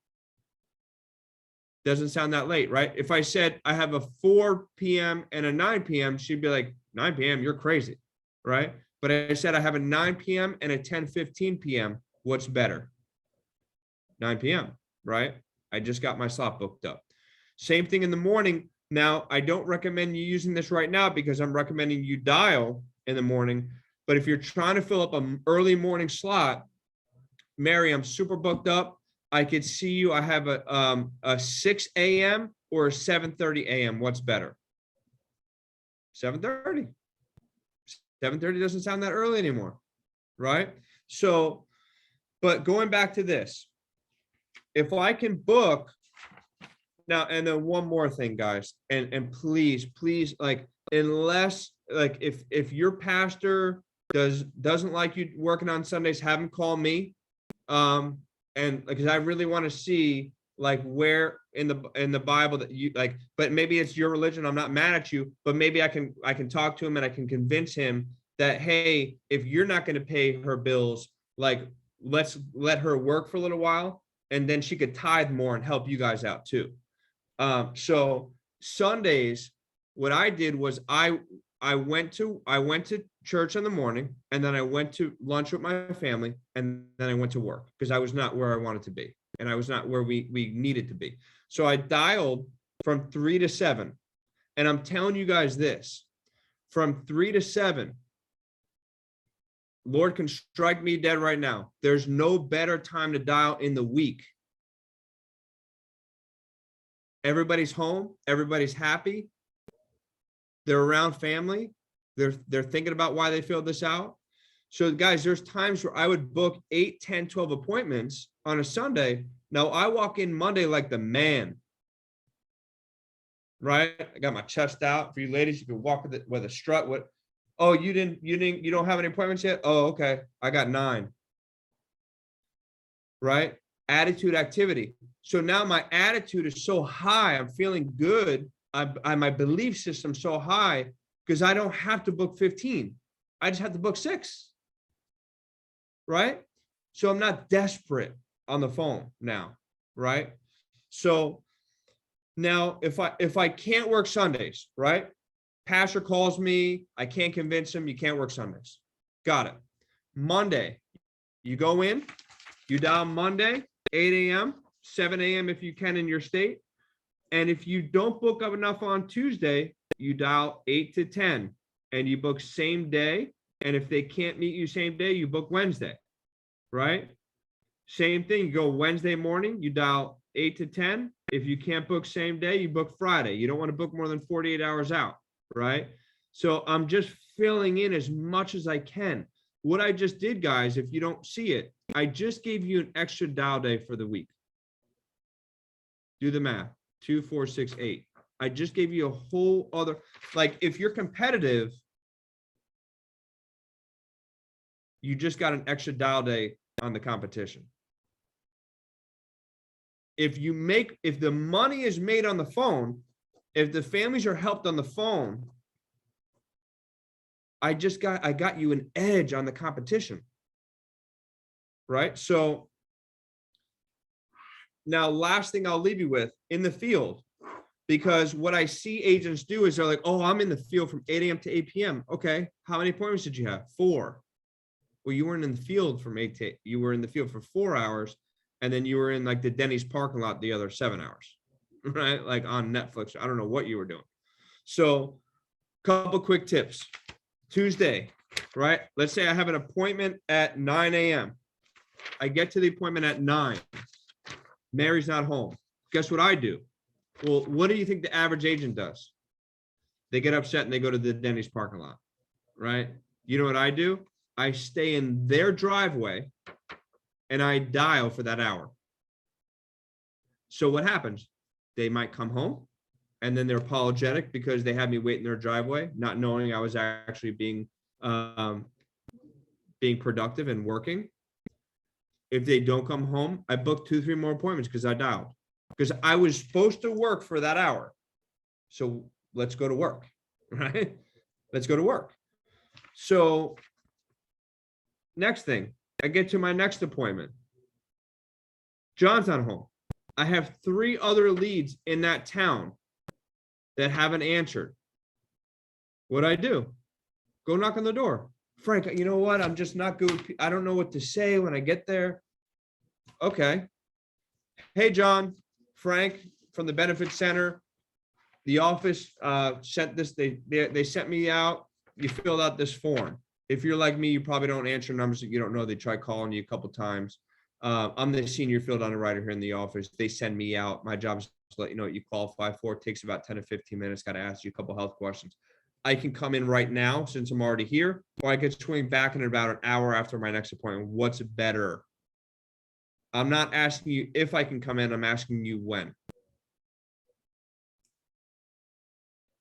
Doesn't sound that late, right? If I said I have a 4 p.m. and a 9 p.m., she'd be like, 9 p.m., you're crazy, right? But I said I have a 9 p.m. and a 10:15 p.m. What's better? 9 p.m., right? I just got my slot booked up. Same thing in the morning. Now, I don't recommend you using this right now because I'm recommending you dial in the morning. But if you're trying to fill up an early morning slot, Mary, I'm super booked up. I could see you. I have a 6 a.m. or a 7:30 a.m. What's better? 7:30. 7:30 doesn't sound that early anymore, right? So, but going back to this, if I can book now, and then one more thing, guys, and please, like, unless like if your pastor doesn't like you working on Sundays, have him call me. And because I really want to see like where in the Bible that you like, but maybe it's your religion. I'm not mad at you, but maybe I can talk to him and I can convince him that, hey, if you're not going to pay her bills, like let's let her work for a little while and then she could tithe more and help you guys out too. So Sundays, what I did was I went to church in the morning, and then I went to lunch with my family, and then I went to work because I was not where I wanted to be, and I was not where we needed to be. So I dialed from 3 to 7, and I'm telling you guys this: from 3 to 7, Lord can strike me dead right now. There's no better time to dial in the week. Everybody's home. Everybody's happy. They're around family. They're thinking about why they filled this out. So guys, there's times where I would book 8, 10, 12 appointments on a Sunday. Now I walk in Monday like the man, right? I got my chest out. For you ladies, you can walk with a strut. Oh, you don't have any appointments yet? Oh, okay. I got 9. Right? Attitude, activity. So now my attitude is so high. I'm feeling good. My belief system so high because I don't have to book 15. I just have to book 6. Right? So I'm not desperate on the phone now. Right? So now if I can't work Sundays, right? Pastor calls me, I can't convince him you can't work Sundays. Got it. Monday, you go in, you dial Monday, 8 a.m., 7 a.m. if you can in your state. And if you don't book up enough on Tuesday, you dial 8 to 10 and you book same day. And if they can't meet you same day, you book Wednesday, right? Same thing, you go Wednesday morning, you dial 8 to 10. If you can't book same day, you book Friday. You don't want to book more than 48 hours out, right? So I'm just filling in as much as I can. What I just did, guys, if you don't see it, I just gave you an extra dial day for the week. Do the math, 2, 4, 6, 8. I just gave you a whole other, like if you're competitive, you just got an extra dial day on the competition. If the money is made on the phone, if the families are helped on the phone, I got you an edge on the competition. Right? So now last thing I'll leave you with in the field, because what I see agents do is they're like, oh, I'm in the field from 8 a.m. to 8 p.m. Okay. How many appointments did you have? 4. Well, you weren't in the field from 8 to 8. You were in the field for 4 hours. And then you were in like the Denny's parking lot the other 7 hours, right? Like on Netflix. I don't know what you were doing. So couple quick tips. Tuesday, right? Let's say I have an appointment at 9 a.m. I get to the appointment at 9. Mary's not home. Guess what I do? Well, what do you think the average agent does? They get upset and they go to the Denny's parking lot, right? You know what I do? I stay in their driveway and I dial for that hour. So what happens? They might come home and then they're apologetic because they had me wait in their driveway, not knowing I was actually being productive and working. If they don't come home, I book 2, 3 more appointments because I dialed. Because I was supposed to work for that hour. So let's go to work, right? Let's go to work. So next thing, I get to my next appointment. John's not home. I have 3 other leads in that town that haven't answered. What'd I do? Go knock on the door. Frank, you know what? I'm just not good. I don't know what to say when I get there. Okay. Hey, John, Frank from the Benefit Center. The office sent this. They sent me out. You filled out this form. If you're like me, you probably don't answer numbers that you don't know. They try calling you a couple times. I'm the senior field underwriter here in the office. They send me out. My job is to let you know what you qualify for. It takes about 10 to 15 minutes. Got to ask you a couple health questions. I can come in right now since I'm already here, or I could swing back in about an hour after my next appointment. What's better? I'm not asking you if I can come in. I'm asking you when.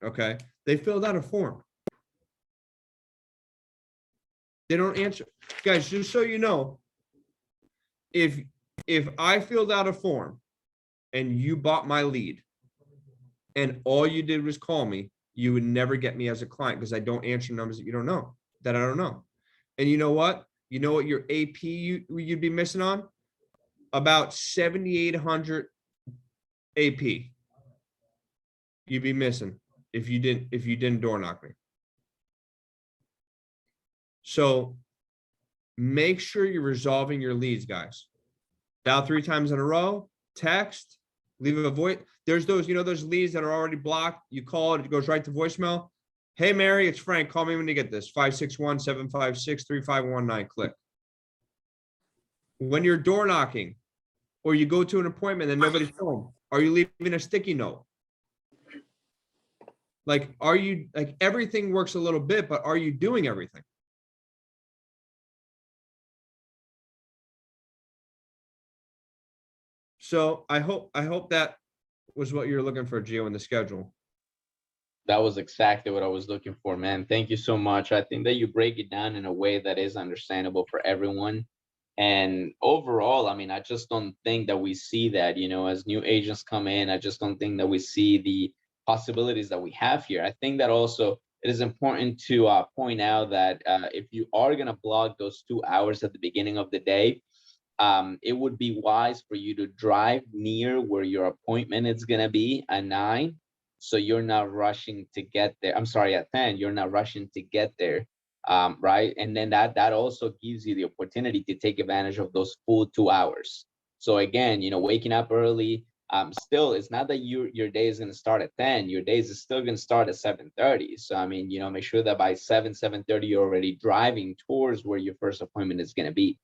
Okay. They filled out a form. They don't answer. Guys, just so you know, if I filled out a form and you bought my lead and all you did was call me, you would never get me as a client because I don't answer numbers that you don't know, that I don't know. And you know what? You know what your AP you'd be missing on? About 7,800 AP. You'd be missing if you didn't door knock me. So make sure you're resolving your leads, guys. Dial 3 times in a row, text, leave a voice. There's those, those leads that are already blocked. You call it goes right to voicemail. Hey, Mary, it's Frank. Call me when you get this. 561-756-3519. Click. When you're door knocking or you go to an appointment and nobody's home, are you leaving a sticky note? Like, everything works a little bit, but are you doing everything? So I hope that was what you're looking for, Gio, in the schedule. That was exactly what I was looking for, man. Thank you so much. I think that you break it down in a way that is understandable for everyone. And overall, I mean, I just don't think that we see that, as new agents come in, I just don't think that we see the possibilities that we have here. I think that also it is important to point out that if you are going to block those 2 hours at the beginning of the day, it would be wise for you to drive near where your appointment is going to be at 9, so you're not rushing to get there. I'm sorry, at 10 you're not rushing to get there, right? And then that also gives you the opportunity to take advantage of those full 2 hours. So again, waking up early, still, it's not that your day is going to start at 10. Your day is still going to start at 7:30. So I mean, make sure that by 7:30 you're already driving towards where your first appointment is going to be.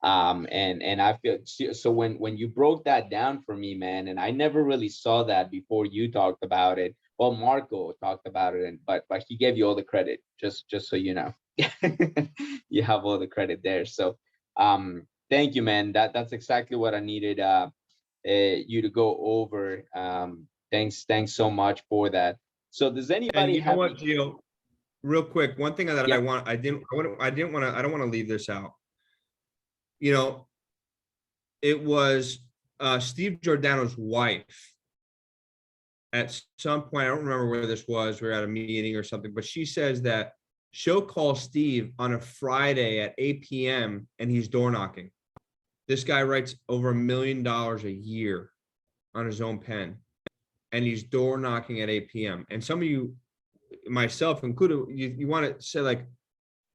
And I feel so when you broke that down for me, man, and I never really saw that before you talked about it. Well, Marco talked about it, but he gave you all the credit, just so you know. You have all the credit there. So thank you, man. That's exactly what I needed you to go over. Thanks so much for that. So does And anybody you know have what, Gio, real quick, one thing that I Yep. want, I don't want to leave this out. It was Steve Giordano's wife. At some point, I don't remember where this was. We were at a meeting or something, but she says that she'll call Steve on a Friday at 8 p.m. and he's door knocking. This guy writes over $1 million a year on his own pen, and he's door knocking at 8 p.m. And some of you, myself included, you want to say like,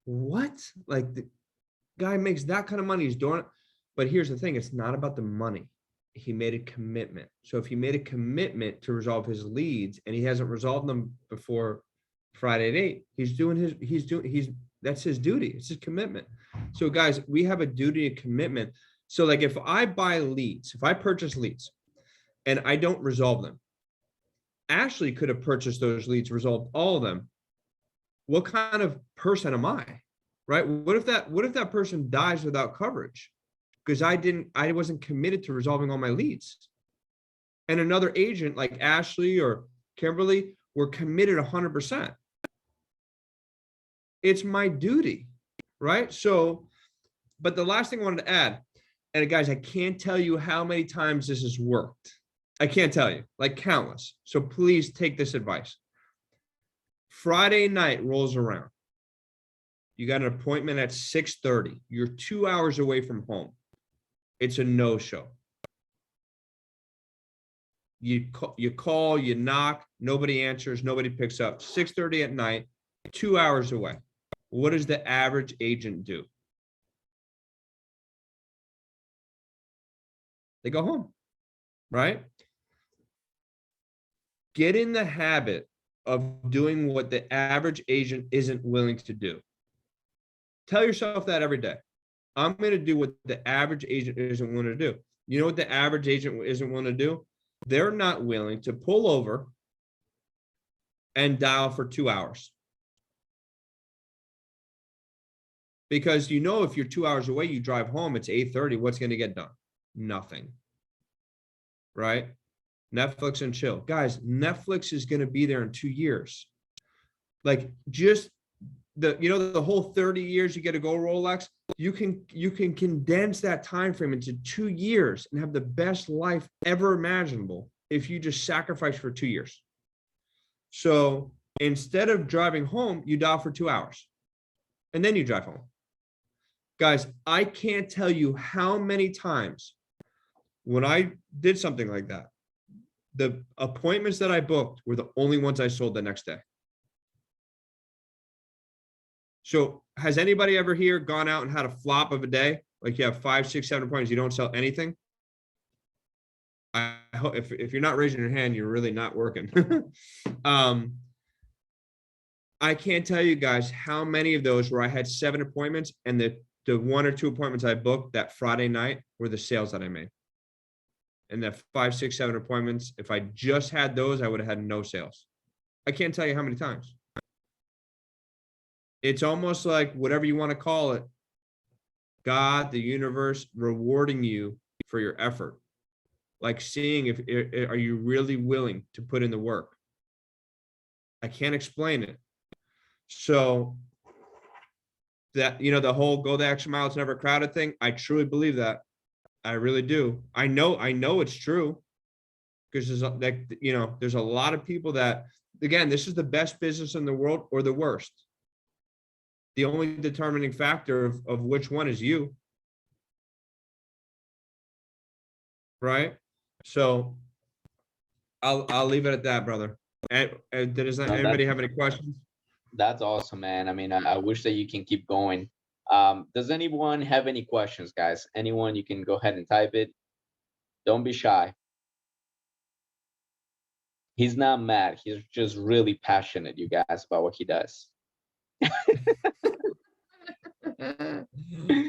what? Like the guy makes that kind of money, he's door. But here's the thing, it's not about the money. He made a commitment. So if he made a commitment to resolve his leads and he hasn't resolved them before Friday at 8, that's his duty. It's his commitment. So guys, we have a duty and commitment. So like if I buy leads, if I purchase leads and I don't resolve them, Ashley could have purchased those leads, resolved all of them. What kind of person am I? Right? What if that person dies without coverage? Because I wasn't committed to resolving all my leads. And another agent like Ashley or Kimberly were committed 100%. It's my duty, right? So, but the last thing I wanted to add, and guys, I can't tell you how many times this has worked. I can't tell you, like countless. So please take this advice. Friday night rolls around. You got an appointment at 6:30. You're 2 hours away from home. It's a no-show. You call, you knock, nobody answers, nobody picks up. 6:30 at night, 2 hours away. What does the average agent do? They go home, right? Get in the habit of doing what the average agent isn't willing to do. Tell yourself that every day. I'm going to do what the average agent isn't willing to do. You know what the average agent isn't willing to do? They're not willing to pull over and dial for 2 hours. Because if you're 2 hours away, you drive home, it's 8:30, what's going to get done? Nothing. Right? Netflix and chill. Guys, Netflix is going to be there in 2 years. Like just the whole 30 years you get to go Rolex, you can condense that time frame into 2 years and have the best life ever imaginable if you just sacrifice for 2 years. So instead of driving home, you dial for 2 hours and then you drive home. Guys, I can't tell you how many times when I did something like that, the appointments that I booked were the only ones I sold the next day. So has anybody ever here gone out and had a flop of a day? Like you have 5, 6, 7 appointments, you don't sell anything? I hope if you're not raising your hand, you're really not working. I can't tell you guys how many of those where I had 7 appointments and the 1 or 2 appointments I booked that Friday night were the sales that I made. And that 5, 6, 7 appointments, if I just had those, I would have had no sales. I can't tell you how many times. It's almost like whatever you want to call it, God, the universe rewarding you for your effort. Like seeing are you really willing to put in the work? I can't explain it. So that, the whole go the extra mile, it's never crowded thing. I truly believe that. I really do. I know it's true. Because there's a lot of people that, again, this is the best business in the world or the worst. The only determining factor of which one is you. Right? So I'll leave it at that, brother. And does anybody have any questions? That's awesome, man. I mean, I wish that you can keep going. Does anyone have any questions, guys? Anyone, you can go ahead and type it. Don't be shy. He's not mad. He's just really passionate, you guys, about what he does. I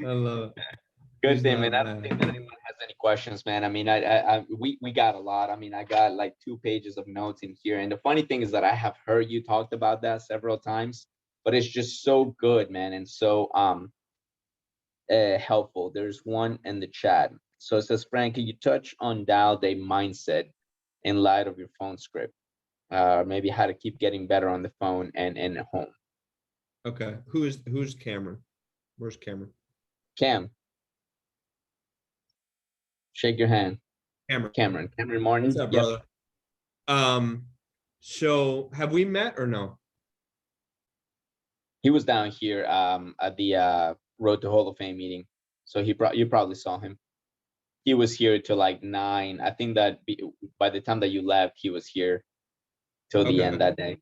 love it. Good He's thing, not man. I don't mad. think that anyone has any questions, man. I mean, we got a lot. I mean, I got like 2 pages of notes in here. And the funny thing is that I have heard you talked about that several times, but it's just so good, man, and so helpful. There's one in the chat. So it says, Frank, can you touch on dial day mindset in light of your phone script? Maybe how to keep getting better on the phone and at home. Okay. Who's Cameron? Where's Cameron? Cam, shake your hand. Cameron Martin. What's up, brother? So have we met or no? He was down here at the Road to Hall of Fame meeting. So you probably saw him. He was here till like 9. I think that by the time that you left, he was here till the end that day.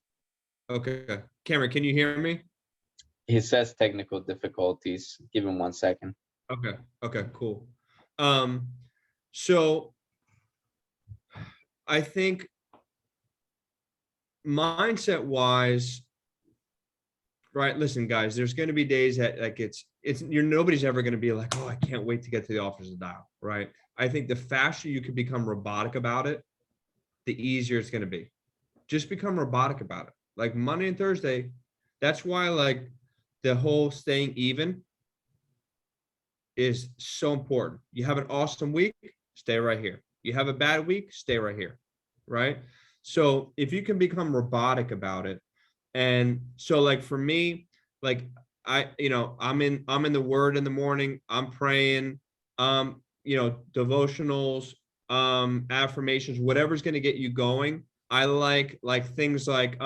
Okay. Cameron, can you hear me? He says technical difficulties. Give him 1 second. Okay, cool. So I think mindset wise, right? Listen, guys, there's going to be days that like nobody's ever going to be like, oh, I can't wait to get to the office and dial, right? I think the faster you can become robotic about it, the easier it's going to be. Just become robotic about it. Like Monday and Thursday, that's why like the whole staying even is so important. You have an awesome week, stay right here. You have a bad week, stay right here, right? So if you can become robotic about it, and so like for me, like I'm in the Word in the morning, I'm praying, devotionals, affirmations, whatever's going to get you going. I like things like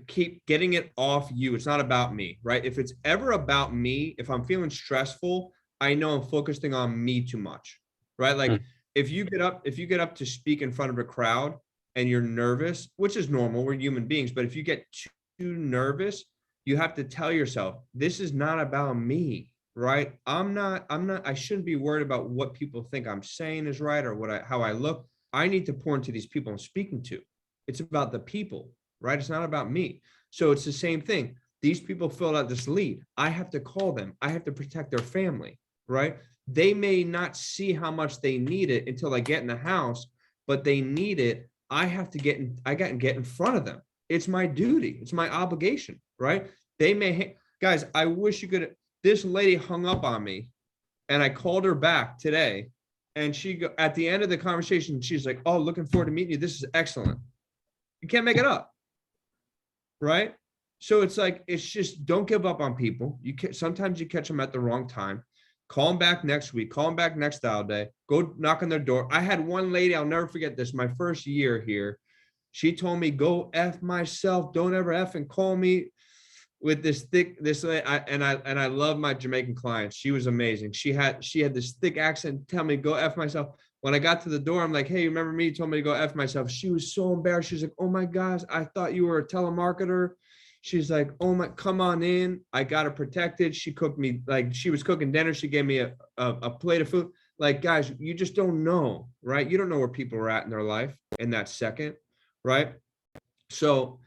keep getting it off you. It's not about me, right? If it's ever about me, if I'm feeling stressful, I know I'm focusing on me too much, right? Like if you get up to speak in front of a crowd and you're nervous, which is normal, we're human beings, but if you get too nervous, you have to tell yourself, this is not about me, right? I shouldn't be worried about what people think I'm saying is right or how I look. I need to pour into these people I'm speaking to. It's about the people, right? It's not about me. So it's the same thing. These people filled out this lead. I have to call them. I have to protect their family, right? They may not see how much they need it until I get in the house, but they need it. I got to get in front of them. It's my duty. It's my obligation, right? Guys, I wish you could, this lady hung up on me and I called her back today. And at the end of the conversation, she's like, oh, looking forward to meeting you. This is excellent. You can't make it up. Right? So it's like, it's just don't give up on people. Sometimes you catch them at the wrong time. Call them back next week. Call them back next dial day. Go knock on their door. I had one lady, I'll never forget this, my first year here. She told me, go F myself. Don't ever F and call me with I love my Jamaican clients. She was amazing. She had this thick accent, tell me, go F myself. When I got to the door, I'm like, hey, remember me? You told me to go F myself. She was so embarrassed. She's like, oh my gosh, I thought you were a telemarketer. She's like, oh my, come on in. I got her protected. She cooked me, like she was cooking dinner. She gave me a plate of food. Like, guys, you just don't know, right? You don't know where people are at in their life in that second, right? So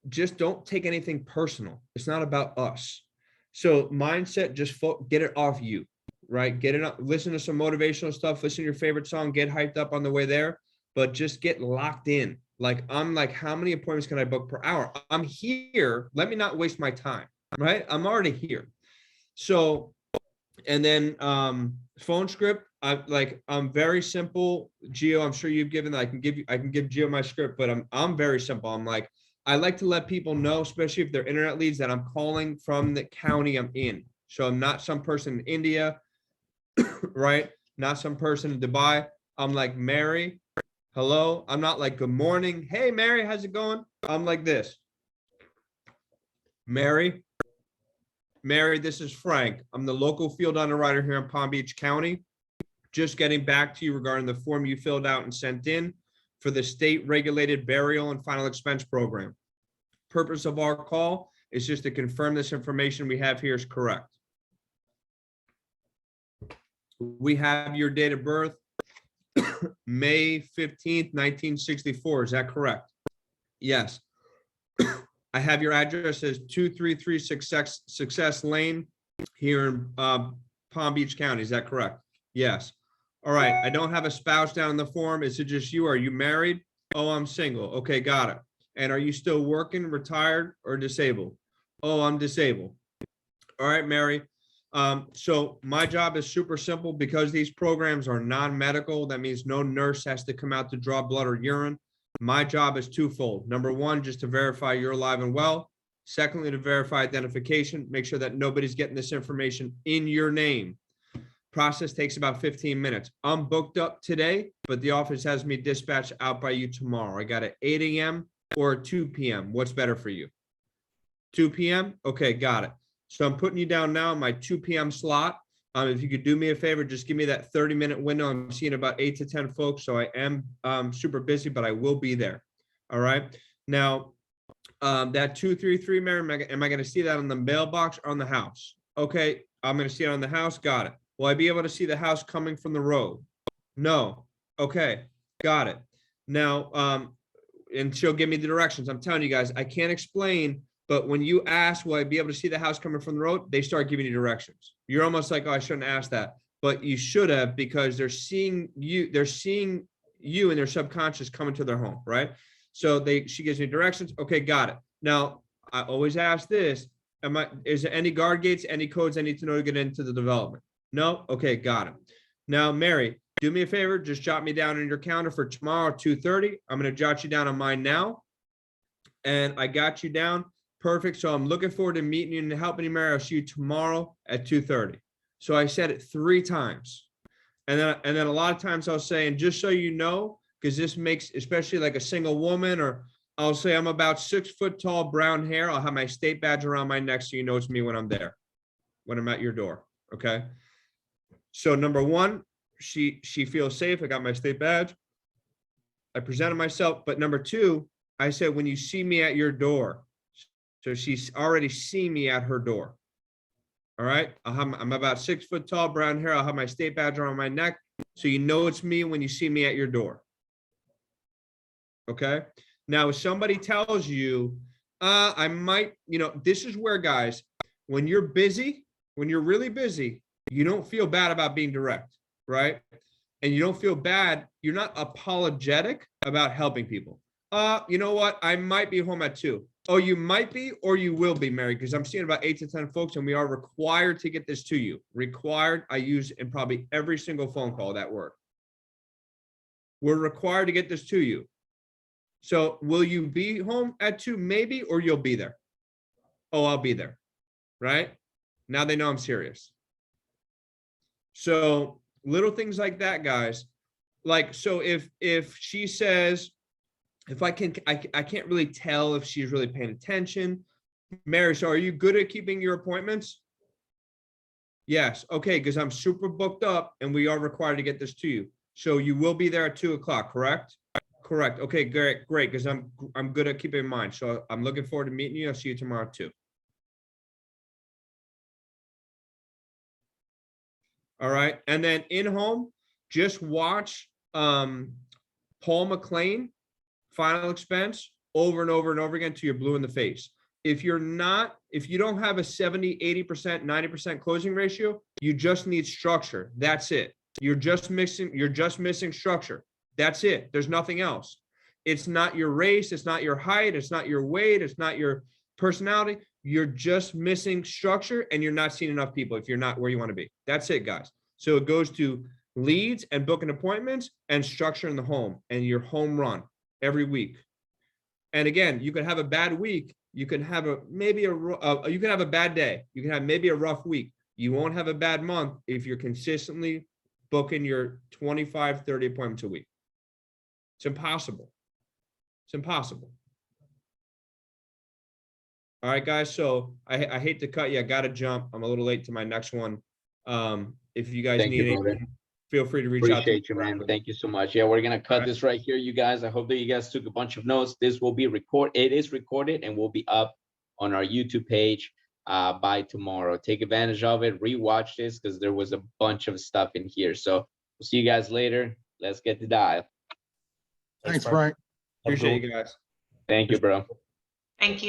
just don't take anything personal. It's not about us. So mindset, just get it off you. Right? Get it up, listen to some motivational stuff, listen to your favorite song, get hyped up on the way there, but just get locked in. Like, I'm like, how many appointments can I book per hour? I'm here. Let me not waste my time. Right? I'm already here. So, and then phone script, I'm very simple. Gio, I'm sure you've given, I can give Gio my script, but I'm very simple. I'm like, I like to let people know, especially if they're internet leads, that I'm calling from the county I'm in. So I'm not some person in India, right? Not some person in Dubai. I'm like, Mary, hello. I'm not like, good morning. Hey, Mary, how's it going? I'm like this. Mary, this is Frank. I'm the local field underwriter here in Palm Beach County. Just getting back to you regarding the form you filled out and sent in for the state regulated burial and final expense program. Purpose of our call is just to confirm this information we have here is correct. We have your date of birth, May 15th, 1964. Is that correct? Yes. I have your address as 233 Success Lane here in Palm Beach County. Is that correct? Yes. All right. I don't have a spouse down in the form. Is it just you? Are you married? Oh, I'm single. Okay, got it. And are you still working, retired, or disabled? Oh, I'm disabled. All right, Mary. So my job is super simple because these programs are non-medical. That means no nurse has to come out to draw blood or urine. My job is twofold. Number one, just to verify you're alive and well. Secondly, to verify identification, make sure that nobody's getting this information in your name. Process takes about 15 minutes. I'm booked up today, but the office has me dispatched out by you tomorrow. I got it 8 a.m. or 2 p.m. What's better for you? 2 p.m.? Okay, got it. So I'm putting you down now in my 2 p.m. slot. If you could do me a favor, just give me that 30-minute window. I'm seeing about 8 to 10 folks, so I am super busy, but I will be there. All right. Now, that 233, Mary, am I going to see that on the mailbox or on the house? Okay, I'm going to see it on the house. Got it. Will I be able to see the house coming from the road? No. Okay, got it. Now, and she'll give me the directions. I'm telling you guys, I can't explain, but when you ask, will I be able to see the house coming from the road? They start giving you directions. You're almost like, oh, I shouldn't ask that, but you should have, because they're seeing you in their subconscious coming to their home, right? So she gives me directions. Okay, got it. Now, I always ask this, is there any guard gates, any codes I need to know to get into the development? No? Okay, got it. Now, Mary, do me a favor, just jot me down in your calendar for tomorrow, 2:30. I'm going to jot you down on mine now. And I got you down. Perfect. So I'm looking forward to meeting you and helping you, Mary. I'll see you tomorrow at 2:30. So I said it 3 times. And then a lot of times I'll say, and just so you know, because this makes, especially like a single woman, or I'll say I'm about 6 foot tall, brown hair. I'll have my state badge around my neck so you know it's me when I'm there, when I'm at your door. Okay. So number one, she feels safe. I got my state badge. I presented myself. But number two, I said, when you see me at your door, so she's already seen me at her door. All right. I'm about 6 foot tall, brown hair. I'll have my state badge around my neck. So you know it's me when you see me at your door. Okay. Now, if somebody tells you, I might, this is where, guys, when you're busy, when you're really busy, you don't feel bad about being direct, right? And you don't feel bad. You're not apologetic about helping people. You know what? I might be home at 2. Oh, you might be, or you will be, Mary, because I'm seeing about 8 to 10 folks, and we are required to get this to you. Required. I use in probably every single phone call that word. We're required to get this to you. So will you be home at 2? Maybe, or you'll be there. Oh, I'll be there. Right? Now they know I'm serious. So little things like that, guys. Like, so if she says, I can't really tell if she's really paying attention. Mary, so are you good at keeping your appointments? Yes. Okay, because I'm super booked up and we are required to get this to you. So you will be there at 2 o'clock, correct? Correct. Okay, great, because I'm good at keeping in mind. So I'm looking forward to meeting you. I'll see you tomorrow too. All right. And then in home, just watch Paul McLean, Final Expense, over and over and over again till you're blue in the face. If you don't have a 70, 80%, 90% closing ratio, you just need structure. That's it. You're just missing structure. That's it. There's nothing else. It's not your race. It's not your height. It's not your weight. It's not your personality. You're just missing structure and you're not seeing enough people if you're not where you want to be. That's it, guys. So it goes to leads and booking appointments and structuring the home and your home run every week. And again, you could have a bad week. You can have you can have a bad day. You can have maybe a rough week. You won't have a bad month if you're consistently booking your 25, 30 appointments a week. It's impossible. It's impossible. All right, guys. So I hate to cut you. I got to jump. I'm a little late to my next one. If you guys Thank you, need brother. anything, feel free to reach out to me. Appreciate you, man. Thank you so much. Yeah, we're gonna cut Alright. this right here, you guys. I hope that you guys took a bunch of notes. This will be it is recorded and will be up on our YouTube page by tomorrow. Take advantage of it, rewatch this because there was a bunch of stuff in here. So we'll see you guys later. Let's get the dial. Thanks, Frank. Appreciate you guys. Thank you, bro. Thank you.